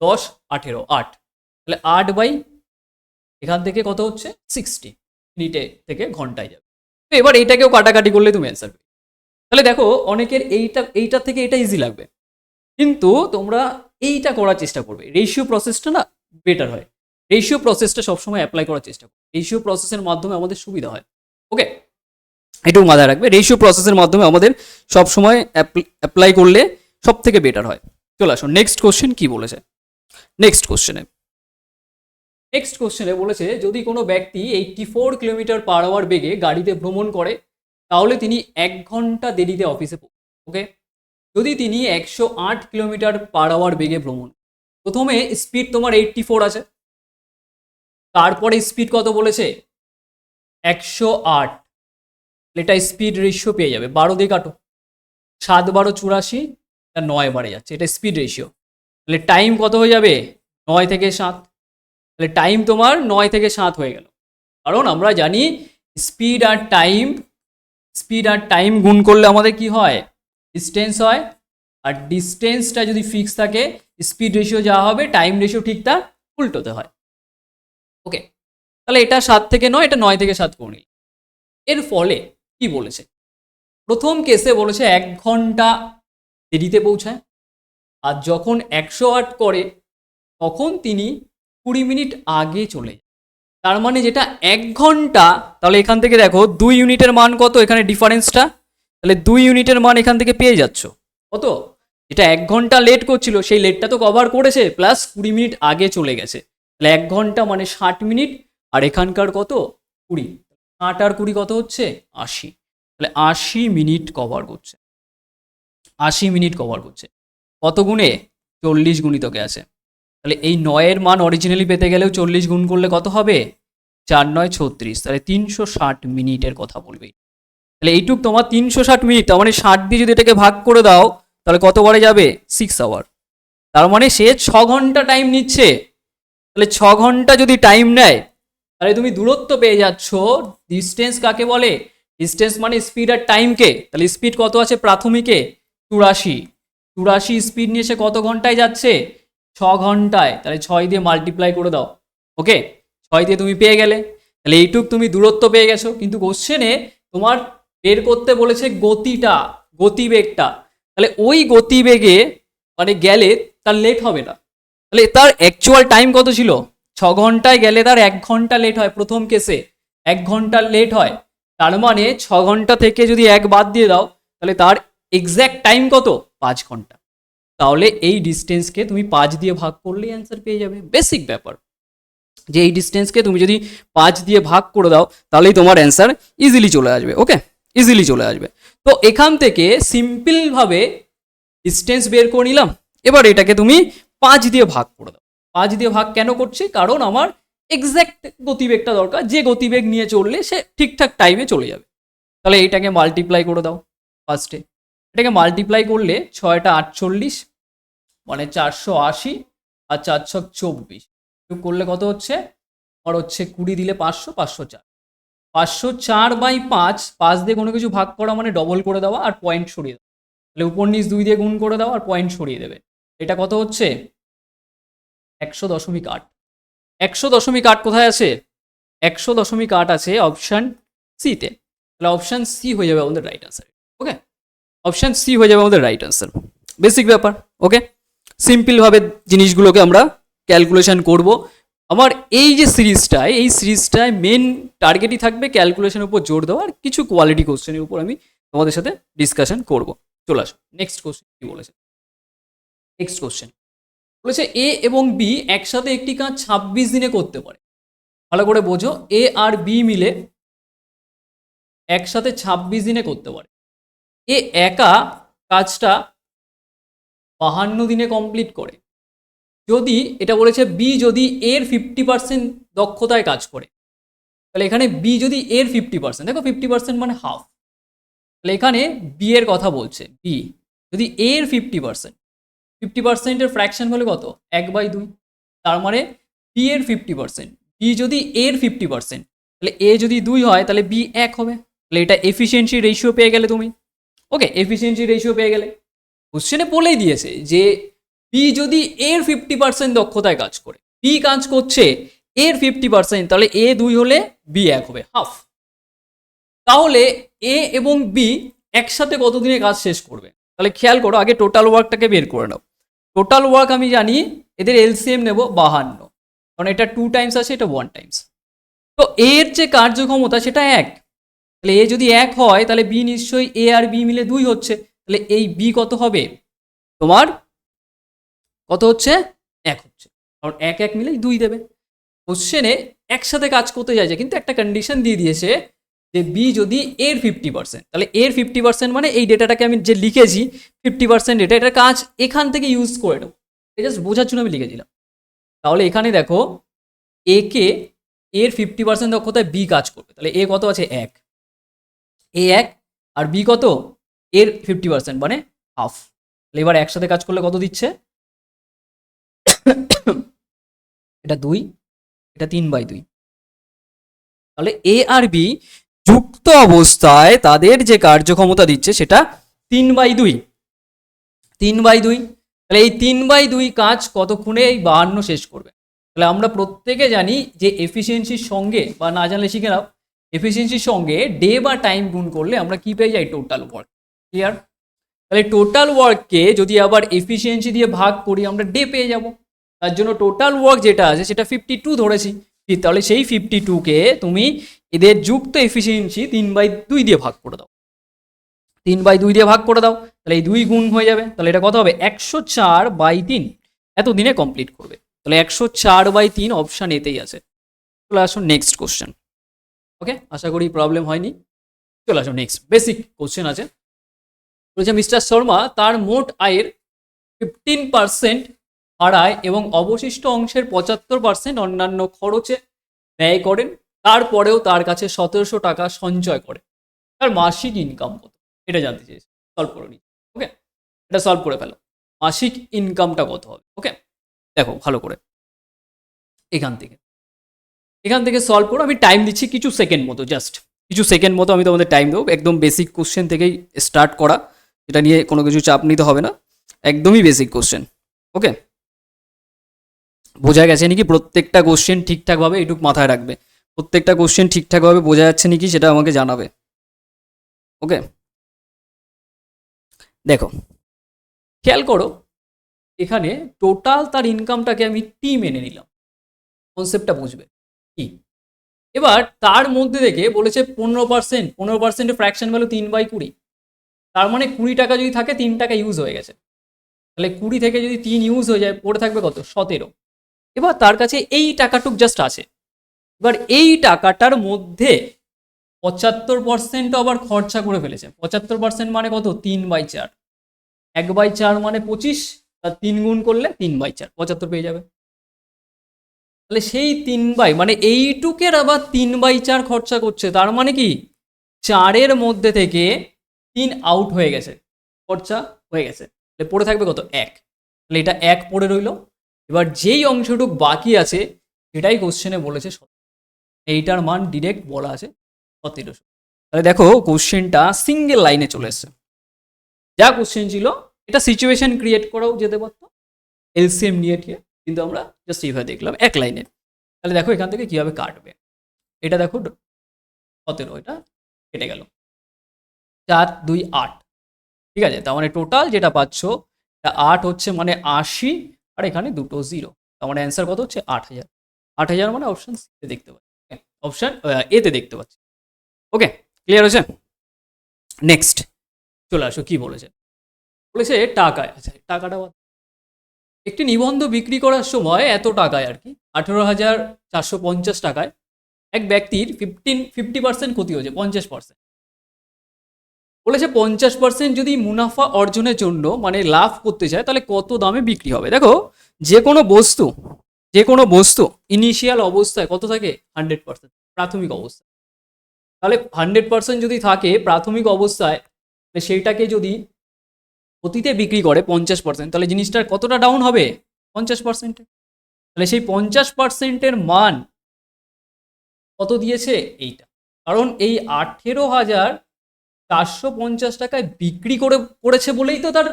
Speaker 1: 10 18 8। তাহলে 8 বাই এখান থেকে কত হচ্ছে? 60 মিনিটে থেকে ঘন্টায় যাবে। তো এবার এইটাকেও কাটাকাটি করলে তুমি অ্যান্সার পেয়ে। তাহলে দেখো, অনেকের এইটা থেকে এটা ইজি লাগবে, কিন্তু তোমরা এইটা করার চেষ্টা করবে। রেশিও প্রসেসটা না বেটার হয়। রেশিও প্রসেসটা সবসময় অ্যাপ্লাই করার চেষ্টা করবে। রেশিও প্রসেসের মাধ্যমে আমাদের সুবিধা হয়। ওকে, এটুকু মাথায় রাখবে, রেশিও প্রসেসের মাধ্যমে আমাদের সবসময় অ্যাপ্লাই করলে সব থেকে বেটার হয়। চলে আসো নেক্সট কোশ্চেন কি বলেছে। নেক্সট কোশ্চেনে বলেছে, যদি কোনো ব্যক্তি 84 কিলোমিটার পার আওয়ার বেগে গাড়িতে ভ্রমণ করে, তাহলে তিনি 1 ঘন্টা দেরিতে অফিসে পৌঁছান। ওকে, যদি তিনি 108 কিলোমিটার পার আওয়ার বেগে ভ্রমণ, প্রথমে স্পিড তোমার 84 আছে, তারপরে স্পিড কত বলেছে? 108। এটা স্পিড রেশিও পেয়ে যাবে, 12 দিয়ে কাটো, 7 12 84, 9 বারে যাচ্ছে, এটা স্পিড রেশিও। তাহলে টাইম কত হয়ে যাবে? 9 থেকে 7। তাহলে টাইম তোমার 9 থেকে 7 হয়ে গেল। কারণ আমরা জানি স্পিড আর টাইম গুণ করলে আমাদের কি হয়? ডিস্টেন্স হয়। আর ডিস্টেন্সটা যদি ফিক্স থাকে, স্পিড রেশিও যা হবে টাইম রেশিও ঠিক তার উল্টোতে হয়। ওকে, তাহলে এটা 7 থেকে 9, এটা 9 থেকে 7 করে নিল। এর ফলে কি বলেছে? প্রথম কেসে বলেছে 1 ঘন্টা দেরিতে পৌঁছায়, আর যখন 108 করে তখন তিনি 20 মিনিট আগে চলে যায়। তার মানে যেটা 1 ঘন্টা, তাহলে এখান থেকে দেখো 2 ইউনিটের মান কত এখানে ডিফারেন্সটা, তাহলে 2 ইউনিটের মান এখান থেকে পেয়ে যাচ্ছ কত? যেটা 1 ঘন্টা লেট করছিল সেই লেটটা তো কভার করেছে, প্লাস 20 মিনিট আগে চলে গেছে। তাহলে 1 ঘন্টা মানে 60 মিনিট, আর এখানকার কত? 20। 60 আর 20 কত হচ্ছে? 80। তাহলে 80 মিনিট কভার করছে। 80 মিনিট কভার করছে কত গুণে? 40 গুণিতকে আছে। তাহলে এই 9-এর মান অরিজিনালি পেতে গেলেও 40 গুণ করলে কত হবে? 4 9 36। তাহলে 360 মিনিটের কথা বলবে। তাহলে এইটুক তোমার 360 মিনিট, তার মানে 60 দিয়ে যদি এটাকে ভাগ করে দাও তাহলে কত বারে যাবে? 6 আওয়ার। তার মানে সে 6 ঘন্টা টাইম নিচ্ছে। তাহলে 6 ঘন্টা যদি টাইম নেয়, তাহলে তুমি দূরত্ব পেয়ে যাচ্ছ। ডিস্টেন্স কাকে বলে? ডিস্টেন্স মানে স্পিড আর টাইমকে। তাহলে স্পিড কত আছে প্রাথমিকে? 84 স্পিড নিয়ে সে কত ঘন্টায় যাচ্ছে? 6 ঘন্টায়। তাহলে 6 দিয়ে মাল্টিপ্লাই করে দাও। ওকে, 6 দিয়ে তুমি পেয়ে গেলে। তাহলে এইটুক তুমি দূরত্ব পেয়ে গেছো, কিন্তু কোশ্চেনে তোমার বের করতে বলেছে গতিটা, গতিবেগটা। তাহলে ওই গতিবেগে মানে গেলে তার লেট হবে না। তাহলে তার অ্যাকচুয়াল টাইম কত ছিল? 6 ঘন্টায় গেলে তার 1 ঘন্টা লেট হয়। প্রথম কেসে 1 ঘন্টা লেট হয়। তার মানে 6 ঘন্টা থেকে যদি 1 বাদ দিয়ে দাও, তাহলে তার এক্স্যাক্ট টাইম কত? 5 ঘন্টা। তাহলে এই ডিস্টেন্সকে তুমি 5 দিয়ে ভাগ করলেই অ্যান্সার পেয়ে যাবে। বেসিক ব্যাপার যে এই ডিস্টেন্সকে তুমি যদি 5 দিয়ে ভাগ করে দাও তাহলেই তোমার অ্যান্সার ইজিলি চলে আসবে। ওকে, ইজিলি চলে আসবে। তো এখান থেকে সিম্পলভাবে ডিস্টেন্স বের করে নিলাম। এবার এটাকে তুমি 5 দিয়ে ভাগ করে দাও। 5 দিয়ে ভাগ কেন করছি? কারণ আমার এক্স্যাক্ট গতিবেগটা দরকার, যে গতিবেগ নিয়ে চললে সে ঠিকঠাক টাইমে চলে যাবে। তাহলে এইটাকে মাল্টিপ্লাই করে দাও ফার্স্টে। এটাকে মাল্টিপ্লাই করলে 6টা 48 মানে 480 আর 424 যোগ করলে কত হচ্ছে? আর হচ্ছে 20 দিলে 500, 504। 504/5, 5 দিয়ে কোনো কিছু ভাগ করা মানে ডবল করে দেওয়া আর পয়েন্ট সরিয়ে দেওয়া। তাহলে উপর নিচ 2 দিয়ে গুণ করে দাও আর পয়েন্ট সরিয়ে দেবে। এটা কত হচ্ছে? 100.8। 100.8 কোথায় আছে? 100.8 আছে অপশন সিতে। তাহলে অপশন সি হয়ে যাবে আমাদের রাইট আনসার। ওকে, অপশন সি হয়ে যাবে আমাদের রাইট আনসার। বেসিক ব্যাপার। ওকে, সিম্পলভাবে জিনিসগুলোকে আমরা ক্যালকুলেশন করব। আমার এই যে সিরিজটায়, এই সিরিজটায় মেন টার্গেটই থাকবে ক্যালকুলেশনের উপর জোর দেওয়া আর কিছু কোয়ালিটি কোশ্চেনের উপর আমি তোমাদের সাথে ডিসকাশন করব। চলে আসো নেক্সট কোশ্চেন কি বলেছে। নেক্সট কোশ্চেন বলেছে এ এবং বি একসাথে একটি কাজ 26 দিনে করতে পারে। ভালো করে বোঝো, এ আর বি মিলে একসাথে 26 দিনে করতে পারে। এ একা কাজটা 52 দিনে কমপ্লিট করে। যদি এটা বলেছে বি যদি এর 50% দক্ষতায় কাজ করে, তাহলে এখানে বি যদি এর 50%, দেখো 50% মানে হাফ, তাহলে এখানে বি এর কথা বলছে। বি যদি এর 50%, 50%-এর ফ্র্যাকশন হলে কত? 1/2। তার মানে বি এর 50%, বি যদি এর 50%, তাহলে এ যদি 2 হয় তাহলে বি 1 হবে। তাহলে এটা এফিসিয়েন্সি রেশিও পেয়ে গেলে তুমি। ওকে, এফিসিয়েন্সি রেশিও পেয়ে গেলে। কোশ্চেনে বলেই দিয়েছে যে বি যদি এর 50% দক্ষতায় কাজ করে, বি কাজ করছে এর 50%, তাহলে এ 2 হলে বি 1 হবে, হাফ। তাহলে এ এবং বি একসাথে কতদিনে কাজ শেষ করবে? তাহলে খেয়াল করো, আগে টোটাল ওয়ার্কটাকে বের করে নাও। টোটাল ওয়ার্ক আমি জানি, এদের এলসিএম নেব 52, কারণ এটা 2 টাইমস আছে, এটা 1 টাইমস। তো এর যে কার্যক্ষমতা সেটা 1, তাহলে এ যদি 1 হয় তাহলে বি নিশ্চয়ই এ আর বি মিলে 2 হচ্ছে। তাহলে এই বি কত হবে? তোমার কত হচ্ছে? 1 হচ্ছে, কারণ 1 1 মিলেই 2 দেবে। কোশ্চেনে একসাথে কাজ করতে চাইছে, কিন্তু একটা কন্ডিশন দিয়ে দিয়েছে যে বি যদি এর 50%, তাহলে এর 50% মানে এই ডেটাটাকে আমি যে লিখেছি 50% ডেটা, এটার কাজ এখান থেকে ইউজ করে নেবো, জাস্ট বোঝার জন্য আমি লিখেছিলাম। তাহলে এখানে দেখো এ কে এর 50% দক্ষতায় বি কাজ করবে, তাহলে এ কত আছে? 1, এ 1 আর বি কত? এর 50% মানে হাফ। তাহলে এবার একসাথে কাজ করলে কত দিচ্ছে? এটা 2, এটা 3/2। তাহলে এ আর বি যুক্ত অবস্থায় তাদের যে কার্যক্ষমতা দিচ্ছে সেটা 3/2। 3/2, তাহলে এই 3/2 কাজ কতক্ষণে এই 52 শেষ করবে? তাহলে আমরা প্রত্যেকে জানি যে এফিসিয়েন্সির সঙ্গে, বা না জানলে শিখে নাও, এফিসিয়েন্সির সঙ্গে ডে বা টাইম গুণ করলে আমরা কি পেয়ে যাই? Total work. ক্লিয়ার? তাহলে টোটাল ওয়ার্ককে যদি আবার এফিসিয়েন্সি দিয়ে ভাগ করি আমরা ডে পেয়ে যাব। তার জন্য টোটাল ওয়ার্ক যেটা আছে সেটা 52 ধরেছি। তাহলে সেই 52কে তুমি এদের যুক্ত এফিসিয়েন্সি 3/2 দিয়ে ভাগ করে দাও। 3/2 দিয়ে ভাগ করে দাও, তাহলে এই 2 গুণ হয়ে যাবে। তাহলে এটা কত হবে? 104/3 এত দিনে কমপ্লিট করবে। তাহলে 104/3 অপশন এতেই আছে। চলে আসুন নেক্সট কোশ্চেন। ওকে, আশা করি প্রবলেম হয়নি। চলে আসুন নেক্সট বেসিক কোশ্চেন আছে। বলছে মিস্টার শর্মা তার মোট আয়ের 15% ভাড়ায় এবং অবশিষ্ট অংশের 75% অন্যান্য খরচে ব্যয় করেন। তারপরেও তার কাছে 1700 টাকা সঞ্চয় করে। তার মাসিক ইনকাম কত? এটা জানতে চেয়েছি। সলভ করে নিই। ওকে, এটা সলভ করে ফেলো। মাসিক ইনকামটা কত হবে? ওকে, দেখো ভালো করে এখান থেকে সলভ করো। আমি টাইম দিচ্ছি কিছু সেকেন্ড মতো, জাস্ট কিছু সেকেন্ড মতো আমি তোমাদের টাইম দেবো। একদম বেসিক কোশ্চেন থেকেই স্টার্ট করা, এটা নিয়ে কোনো কিছু চাপ নিতে হবে না, একদমই বেসিক কোশ্চেন। ওকে, বোঝা গেছে নাকি প্রত্যেকটা কোশ্চেন ঠিকঠাকভাবে? এইটুকু মাথায় রাখবে, প্রত্যেকটা কোশ্চেন ঠিকঠাকভাবে বোঝা যাচ্ছে নাকি সেটা আমাকে জানাবে। ওকে, দেখো খেয়াল করো, এখানে টোটাল তার ইনকামটাকে আমি টি মেনে নিলাম। কনসেপ্টটা বুঝবে কি? এবার তার মধ্যে থেকে বলেছে 15%, 15% ফ্র্যাকশন ভ্যালু 3/20, তার মানে 20 টাকা যদি থাকে 3 টাকা ইউজ হয়ে গেছে। তাহলে 20 থেকে যদি 3 ইউজ হয়ে যায় পড়ে থাকবে কত 17। এবার তার কাছে এই টাকাটুক জাস্ট আছে, এবার এই টাকাটার মধ্যে 75% আবার খরচা করে ফেলেছে। 75% মানে কত 3/4, 1/4 মানে 25, তার 3 গুণ করলে 3/4 75 পেয়ে যাবে। তাহলে সেই 3 মানে এইটুকের আবার 3/4 খরচা করছে, তার মানে কি 4-এর মধ্যে থেকে 3 আউট হয়ে গেছে, খরচা হয়ে গেছে, তাহলে পড়ে থাকবে কত 1। তাহলে এটা 1 পড়ে রইল। এবার যেই অংশটুক বাকি আছে সেটাই কোশ্চেনে বলেছে 17, এইটার মান ডিরেক্ট বলা আছে 1700। তাহলে দেখো কোশ্চেনটা সিঙ্গেল লাইনে চলে এসছে। যা কোশ্চেন ছিল এটা সিচুয়েশন ক্রিয়েট করাও যেতে পারতো এলসিএম নিয়ে ঠিয়ে, কিন্তু আমরা জাস্ট এইভাবে দেখলাম এক লাইনে। তাহলে দেখো এখান থেকে কিভাবে কাটবে, এটা দেখো 17, এটা কেটে গেল, 4 2 8, ঠিক আছে। তার মানে টোটাল যেটা পাচ্ছ 8 হচ্ছে মানে 80, আর এখানে দুটো 0, তার মানে অ্যান্সার কত হচ্ছে 8000। 8000 মানে অপশন সিতে দেখতে পাচ্ছি, অপশন এতে দেখতে পাচ্ছি। ওকে, ক্লিয়ার হয়েছে? নেক্সট চলে আসো, কি বলেছে? বলেছে টাকায়, আচ্ছা টাকাটা একটি নিবন্ধ বিক্রি করার সময় এত টাকায় আর কি 18,450 টাকায় এক ব্যক্তির 50% ক্ষতি হয়েছে 50%। বলেছে 50% যদি মুনাফা অর্জনের জন্য মানে লাভ করতে চায় তাহলে কত দামে বিক্রি হবে। দেখো যে কোনো বস্তু ইনিশিয়াল অবস্থায় কত থাকে 100%, প্রাথমিক অবস্থায়। তাহলে 100% যদি থাকে প্রাথমিক অবস্থায়, সেইটাকে যদি অতীতে বিক্রি করে 50%, তাহলে জিনিসটার কতটা ডাউন হবে 50%। তাহলে সেই 50%-এর মান কত দিয়েছে এইটা, কারণ এই 18,450 টাকায় বিক্রি করেছে বলেই তো তার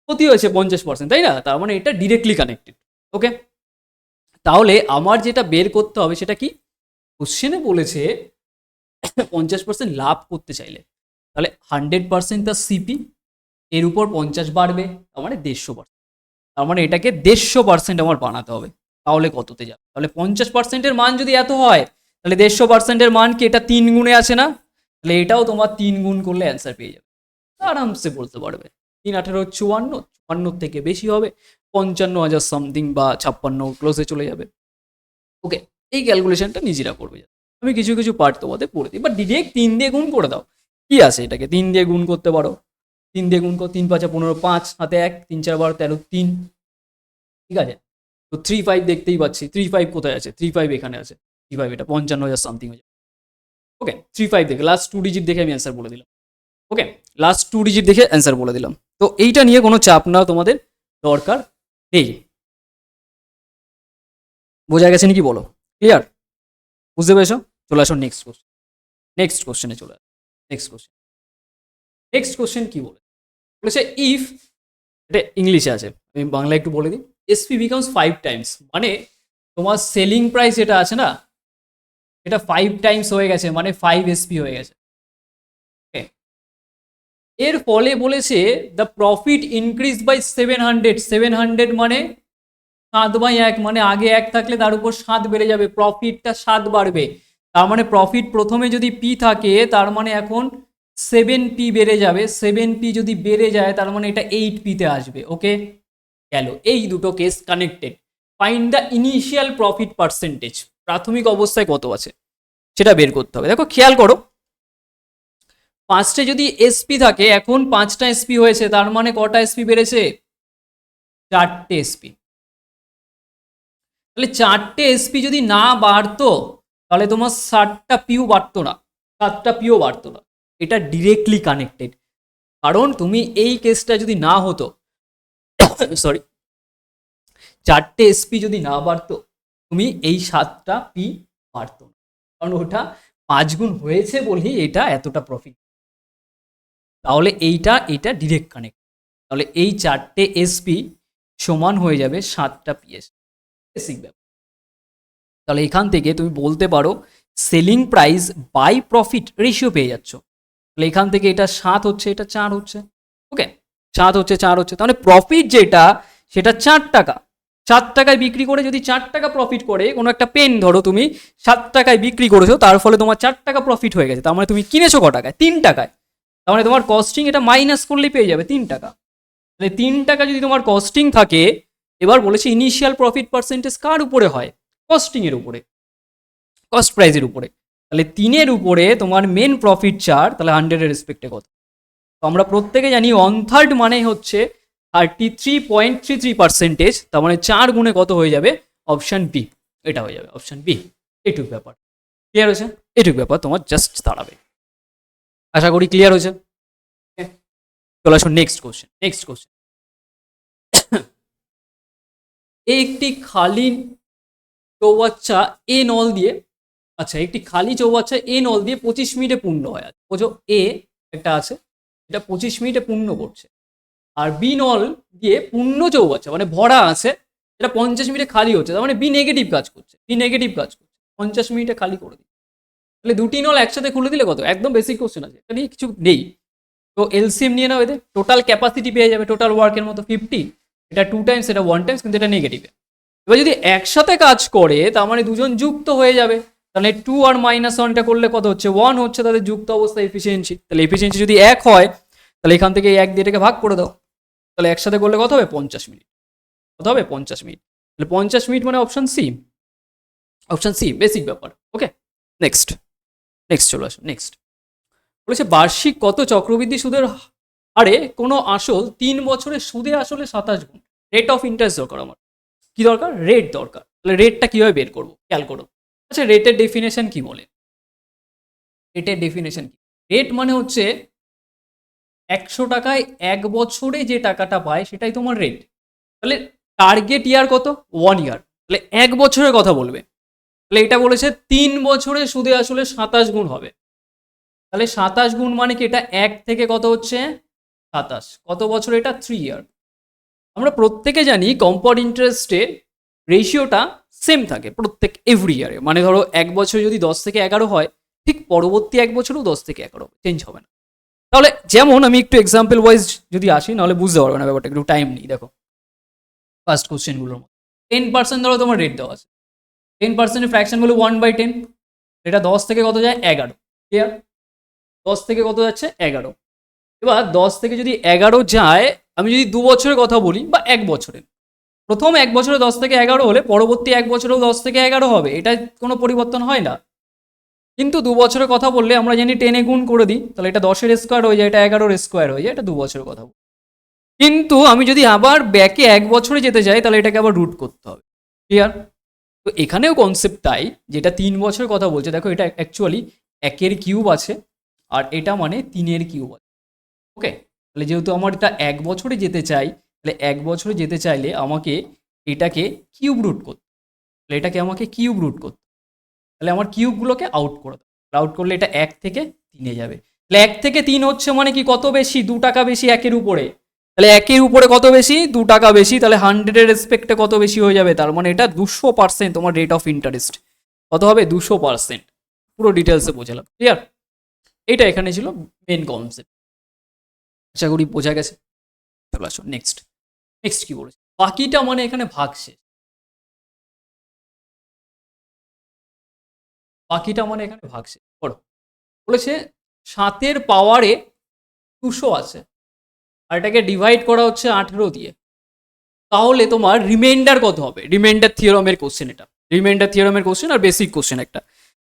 Speaker 1: ক্ষতি হয়েছে 50%, তাই না? তার মানে এটা ডিরেক্টলি কানেক্টেড। ওকে, তাহলে আমার যেটা বের করতে হবে সেটা কি, কোশ্চেনে বলেছে 50% লাভ করতে চাইলে তাহলে 100% তার সিপি, এর উপর 50 বাড়বে, তার মানে 150%। তার মানে এটাকে 150% আমার বানাতে হবে, তাহলে কততে যাবে? তাহলে 50%-এর মান যদি এত হয় তাহলে 150%-এর মান কি এটা 3 গুণে আছে না? তাহলে এটাও তোমার 3 গুণ করলে অ্যান্সার পেয়ে যাবে, আরামসে বলতে পারবে 3 18 54, 54 থেকে বেশি হবে 55,000 সামথিং বা 56 ক্লোজে চলে যাবে। ওকে, এই ক্যালকুলেশনটা নিজেরা করবে, আমি কিছু কিছু পার্ট তোমাদের পড়ে দিই, বা ডিরেক্ট 3 দিয়ে গুণ করে দাও, কি আছে এটাকে 3 দিয়ে গুণ করতে পারো, 3 দিয়ে গুণ করো, 3 5 15, 5 হাতে 1, 3 4 12 13 3, ঠিক আছে। তো 3 5 দেখতেই পাচ্ছি, 3 5 কোথায় আছে, 3 5 এখানে আছে, 3 5 এটা 55,000 সামথিং হয়ে যাবে। ওকে, 3 5 দেখে লাস্ট 2 ডিজিট দেখে আমি অ্যান্সার বলে দিলাম। ওকে, লাস্ট 2 ডিজিট দেখে অ্যান্সার বলে দিলাম। তো এইটা নিয়ে কোনো চাপ না তোমাদের দরকার নেই। বোঝা গেছে নাকি বলো? ক্লিয়ার? বুঝতে পেরেছো? চলে আসো নেক্সট কোশ্চেন। নেক্সট কোশ্চেনে চলে আসো। নেক্সট কোশ্চেন কি বলেছে ইফ, এটা ইংলিশে আছে, আমি বাংলা একটু বলে দিই। এসপি বিকামস 5 টাইমস, মানে তোমার সেলিং প্রাইস যেটা আছে না এটা 5 টাইমস হয়ে গেছে, মানে 5 এসপি হয়ে গেছে। এর ফলে বলেছে দ্য প্রফিট ইনক্রিজ বাই 700, 700 মানে 7/1, মানে আগে 1 থাকলে তার উপর 7 বেড়ে যাবে, প্রফিটটা 7 বাড়বে। তার মানে প্রফিট প্রথমে যদি পি থাকে তার মানে এখন 7p বেড়ে যাবে, 7p যদি বেড়ে যায় তার মানে এটা 8p তে আসবে। ওকে, গেল, এই দুটো case connected. Find the initial profit percentage, প্রাথমিক অবস্থায় কত আছে সেটা বের করতে হবে। দেখো খেয়াল করো, 5টে যদি এসপি থাকে, এখন 5টা এসপি হয়েছে, তার মানে কটা এসপি বেড়েছে 4টে এসপি। তাহলে 4টে এসপি যদি না বাড়তো তাহলে তোমার 7টা পিও বাড়তো না, 7টা পিও বাড়তো না। এটা ডিরেক্টলি কানেক্টেড, কারণ তুমি এই কেসটা যদি না হতো, সরি, 4টে এসপি যদি না বাড়তো তুমি এই 7টা পি বাড়তো না, কারণ ওটা 5 গুণ হয়েছে বলেই এটা এতটা প্রফিট। তাহলে এটা ডিরেক্ট কানেক্ট, তাহলে এই 4টে এসপি সমান হয়ে যাবে 7টা পিএস, বেসিক ব্যাপার। তাহলে এখান থেকে তুমি বলতে পারো selling price by profit ratio পেয়ে যাচ্ছ। তাহলে এখান থেকে এটা 7 হচ্ছে, এটা 4 হচ্ছে। ওকে, 7 হচ্ছে 4 হচ্ছে, তাহলে প্রফিট যেটা সেটা 4 টাকা, 4 টাকায় বিক্রি করে যদি 4 টাকা প্রফিট করে, কোনো একটা পেন ধরো তুমি 7 টাকায় বিক্রি করেছো, তার ফলে তোমার 4 টাকা প্রফিট হয়ে গেছে, তার মানে তুমি কিনেছো ক টাকায় 3 টাকায়, তার মানে তোমার কস্টিং এটা মাইনাস করলেই পেয়ে যাবে 3 টাকা। তাহলে 3 টাকা যদি তোমার কস্টিং থাকে, এবার বলেছে ইনিশিয়াল প্রফিট পার্সেন্টেজ কার উপরে হয়? কস্টিং এর উপরে, কস্ট প্রাইসের উপরে। তাহলে 3-এর উপরে তোমার মেন প্রফিট 4, তাহলে 100 এর রেসপেক্টে কত? তো আমরা প্রত্যেকে জানি 1/3 মানে হচ্ছে 33.33%, তার মানে 4 গুণে কত হয়ে যাবে? অপশন বি, এটা হয়ে যাবে অপশন বি। এটুক ব্যাপার ক্লিয়ার হয়েছে? এটুক ব্যাপার তোমার জাস্ট দাঁড়াবে, আশা করি ক্লিয়ার হয়েছে। চলে আসো নেক্সট কোশ্চেন। নেক্সট কোশ্চেন, একটি খালি চৌবাচ্চা এ নল দিয়ে, আচ্ছা একটি খালি চৌবাচ্চা এ নল দিয়ে 25 মিনিটে পূর্ণ হয়। বোঝো এ একটা আছে, এটা 25 মিনিটে পূর্ণ করছে, আর বি নল দিয়ে পূর্ণ চৌবাচ্চা মানে ভরা আছে, এটা 50 মিনিটে খালি হচ্ছে, তার মানে বি নেগেটিভ কাজ করছে, বি নেগেটিভ কাজ করছে, 50 মিনিটে খালি করে দিই। তাহলে দুটি নল একসাথে খুলে দিলে কত? একদম বেসিক কোশ্চেন আছে, এটা নিয়ে কিছু নেই। তো এলসিএম নিয়ে নাও, এদের টোটাল ক্যাপাসিটি পেয়ে যাবে, টোটাল ওয়ার্কের মতো 50, এটা 2 টাইমস, এটা 1 টাইমস, কিন্তু এটা নেগেটিভে। এবার যদি একসাথে কাজ করে তার মানে দুজন যুক্ত হয়ে যাবে, তাহলে 2 আর -1টা করলে কত হচ্ছে? 1 হচ্ছে তাদের যুক্ত অবস্থা এফিসিয়েন্সি। তাহলে এফিসিয়েন্সি যদি 1 হয়, তাহলে এখান থেকে 1 দিয়ে এটাকে ভাগ করে দাও, তাহলে একসাথে করলে কত হবে? 50 মিনিট। কত হবে? 50 মিনিট। তাহলে 50 মিনিট মানে option C, option C basic ব্যাপার। ওকে, নেক্সট, নেক্সট চলে আসো। নেক্সট বলেছে বার্ষিক কত চক্রবৃদ্ধি সুদের হারে কোনো আসল 3 বছরের সুদে আসলে 27 গুণ। রেট অফ ইন্টারেস্ট দরকার আমার, কি দরকার? রেট দরকার। তাহলে রেটটা কিভাবে বের করবো? খেয়াল করো। আচ্ছা রেটের ডেফিনেশন কি বলে? রেটের ডেফিনেশন কি? রেট মানে হচ্ছে 100 টাকায় 1 বছরে যে টাকাটা পায় সেটাই তোমার রেট। তাহলে টার্গেট ইয়ার কত? 1 ইয়ার, তাহলে 1 বছরের কথা বলবে। তাহলে এটা বলেছে 3 বছরে সুদে আসলে 27 গুণ হবে। তাহলে 27 গুণ মানে কি? এটা 1 থেকে কত হচ্ছে? 27। কত বছর এটা? 3 ইয়ার। আমরা প্রত্যেকে জানি কম্পাউন্ড ইন্টারেস্টে রেশিওটা সেম থাকে প্রত্যেক এভরি ইয়ারে, মানে ধরো 1 বছরে যদি 10 থেকে 11 হয়, ঠিক পরবর্তী 1 বছরেও 10 থেকে 11 চেঞ্জ হবে না। তাহলে যেমন আমি একটু এক্সাম্পল ওয়াইজ যদি আসি, নাহলে বুঝতে পারবে না ব্যাপারটা, একটু টাইম নিই। দেখো ফার্স্ট কোশ্চেনগুলোর মধ্যে 10% ধরো তোমার রেট দেওয়া আছে, 10% ফ্র্যাকশন হলো 1/10, এটা 10 থেকে কত যায়? 11। ক্লিয়ার? 10 থেকে কত যাচ্ছে? 11। এবার 10 থেকে যদি 11 যায়, আমি যদি 2 বছরের কথা বলি বা 1 বছরের, প্রথম 1 বছরে 10 থেকে 11 হলে পরবর্তী 1 বছরেও 10 থেকে 11 হবে, এটা কোনো পরিবর্তন হয় না। কিন্তু 2 বছরের কথা বললে আমরা জানি 10 গুণ করে দিই, তাহলে এটা 10-এর স্কোয়ার হয়ে যায়, এটা 11-এর স্কোয়ার হয়ে যায়, এটা 2 বছরের কথা। কিন্তু আমি যদি আবার ব্যাকে 1 বছরে যেতে চাই, তাহলে এটাকে আবার রুট করতে হবে। ক্লিয়ার? তো এখানেও কনসেপ্টটাই, যেটা 3 বছরের কথা বলছে, দেখো এটা অ্যাকচুয়ালি 1-এর কিউব আছে, আর এটা মানে 3-এর কিউব আছে। ওকে, তাহলে যেহেতু আমার এটা 1 বছরে যেতে চাই, তাহলে 1 বছরে যেতে চাইলে আমাকে এটাকে কিউব রুট করতে, তাহলে এটাকে আমাকে কিউব রুট করতে, তাহলে আমার কিউবগুলোকে আউট করে দেবো। আউট করলে এটা 1 থেকে 3-এ যাবে। তাহলে 1 থেকে 3 হচ্ছে মানে কি? কত বেশি? 2 টাকা বেশি 1-এর উপরে। তাহলে 1-এর উপরে কত বেশি? 2 টাকা বেশি। তাহলে 100-এর রেসপেক্টে কত বেশি হয়ে যাবে? তার মানে এটা 200% তোমার রেট অফ ইন্টারেস্ট কত হবে? 200%। পুরো ডিটেলসে বোঝালাম। ক্লিয়ার? এটা এখানে ছিল মেন কনসেপ্ট, আশা করি বোঝা গেছে। চলে আসো নেক্সট। নেক্সট কি বলেছে? বাকিটা মানে এখানে ভাগশেষ। বাকিটা মানে এখানে ভাগশেষ। পড়ো। বলেছে 7-এর পাওয়ারে 200 আছে, আর এটাকে ডিভাইড করা হচ্ছে 18 দিয়ে, তাহলে তোমার রিমাইন্ডার কত হবে? রিমাইন্ডার থিওরামের কোশ্চেন এটা, রিমাইন্ডার থিওরামের কোশ্চেন আর বেসিক কোশ্চেন একটা।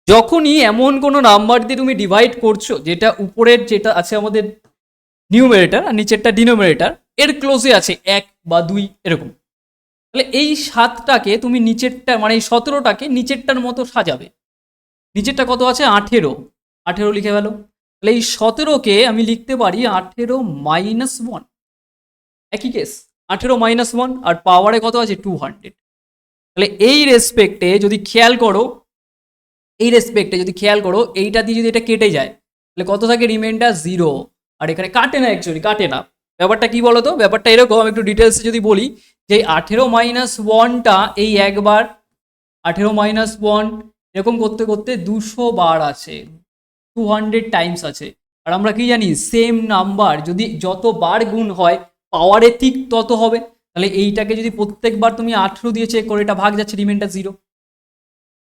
Speaker 1: যখনই এমন কোনো নাম্বার দিয়ে তুমি ডিভাইড করছো যেটা উপরের যেটা আছে আমাদের নিউমারেটর আর নিচেরটা ডিনোমিনেটর, এর ক্লোজে আছে 1 বা 2 এরকম, তাহলে এই 7টাকে তুমি নিচেরটা মানে এই 17টাকে নিচেরটার মতো সাজাবে। নিচেরটা কত আছে? 18, 18 লিখে গেল। তাহলে এই 17কে আমি লিখতে পারি 18-1, একই কেস, 18-1, আর পাওয়ারে কত আছে? 200। তাহলে এই রেসপেক্টে যদি খেয়াল করো, এই রেসপেক্টে যদি খেয়াল করো, এইটা দিয়ে যদি এটা কেটে যায়, তাহলে কত থাকে? রিমাইন্ডার 0। আর এখানে কাটে না, অ্যাকচুয়ালি কাটে না। ব্যাপারটা কি বলো তো? ব্যাপারটা এরকম, আমি একটু ডিটেলসে যদি বলি, যে 18-1টা এই একবার, 18-1 এরকম করতে করতে 200 বার আছে, 200 টাইমস আছে। আর আমরা কি জানি? সেম নাম্বার যদি যতবার গুণ হয় পাওয়ারে ঠিক তত হবে। তাহলে এইটাকে যদি প্রত্যেকবার তুমি 18 দিয়ে চেক করো, এটা ভাগ যাচ্ছে, রিমাইন্ডার 0,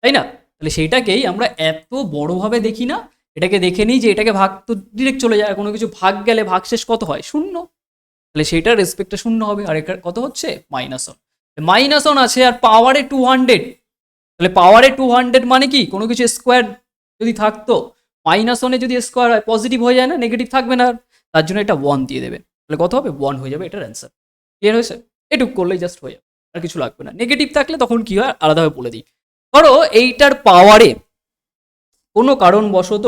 Speaker 1: তাই না? তাহলে সেইটাকেই আমরা এত বড়ভাবে দেখি না, এটাকে দেখে নিই যে এটাকে ভাগ তো ডিরেক্ট চলে যায়, আর কোনো কিছু ভাগ গেলে ভাগশেষ কত হয়? 0। তাহলে সেটার রেসপেক্টটা শূন্য হবে, আর এটা কত হচ্ছে -1 আছে, আর পাওয়ারে 200, তাহলে পাওয়ারে 200 মানে কি কোনো কিছু স্কোয়ার যদি থাকতো -1 যদি স্কোয়ার হয় পজিটিভ হয়ে যায় না, নেগেটিভ থাকবে না, তার জন্য এটা 1 দিয়ে দেবে, তাহলে কত হবে 1 হয়ে যাবে এটার অ্যান্সার। ক্লিয়ার হয়েছে? এটুক করলেই জাস্ট হয়ে যাবে, আর কিছু লাগবে না। নেগেটিভ থাকলে তখন কি হয় আলাদাভাবে বলে দিই। ধরো এইটার পাওয়ারে কোনো কারণবশত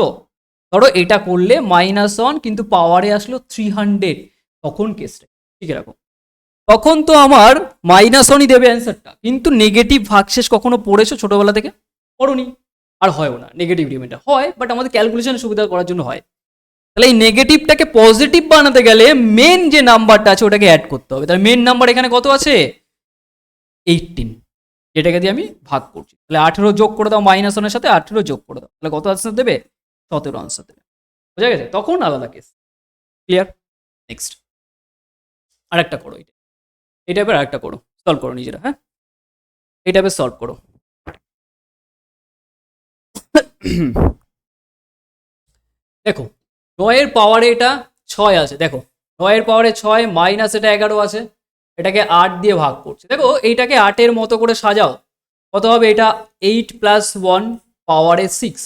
Speaker 1: ধরো এটা করলে -1 কিন্তু পাওয়ারে আসলো 300, তখন কেসটা ঠিক এরকম, তখন তো আমার -1ই দেবে অ্যান্সারটা, কিন্তু নেগেটিভ ভাগশেষ কখনো পড়েছো ছোটবেলা থেকে? পড়োনি, আর হয়ও না নেগেটিভ রিমাইন্ডার হয়, বাট আমাদের ক্যালকুলেশনের সুবিধা করার জন্য হয়। তাহলে এই নেগেটিভটাকে পজিটিভ বানাতে গেলে মেন যে নাম্বারটা আছে ওটাকে অ্যাড করতে হবে। তাহলে মেন নাম্বার এখানে কত আছে? 18, যেটাকে দিয়ে আমি ভাগ করছি। তাহলে 18 যোগ করে দাও -1 সাথে, 18 যোগ করে দাও, তাহলে কত আনসার দেবে? 17 আনসার দেবে। বোঝা গেছে? তখন আলাদা কেস। ক্লিয়ার? নেক্সট আরেকটা করো, এই টাইপের আরেকটা করো, সলভ করো নিজেরা। হ্যাঁ, এই টাইপের সলভ করো। দেখো 9 এর পাওয়ারে এটা 6 আছে, দেখো 9 এর পাওয়ারে 6 মাইনাস এটা 11 আছে, এটাকে 8 দিয়ে ভাগ করছে। দেখো এইটাকে 8 এর মতো করে সাজাও, কত হবে এটা? 8 প্লাস 1 পাওয়ারে 6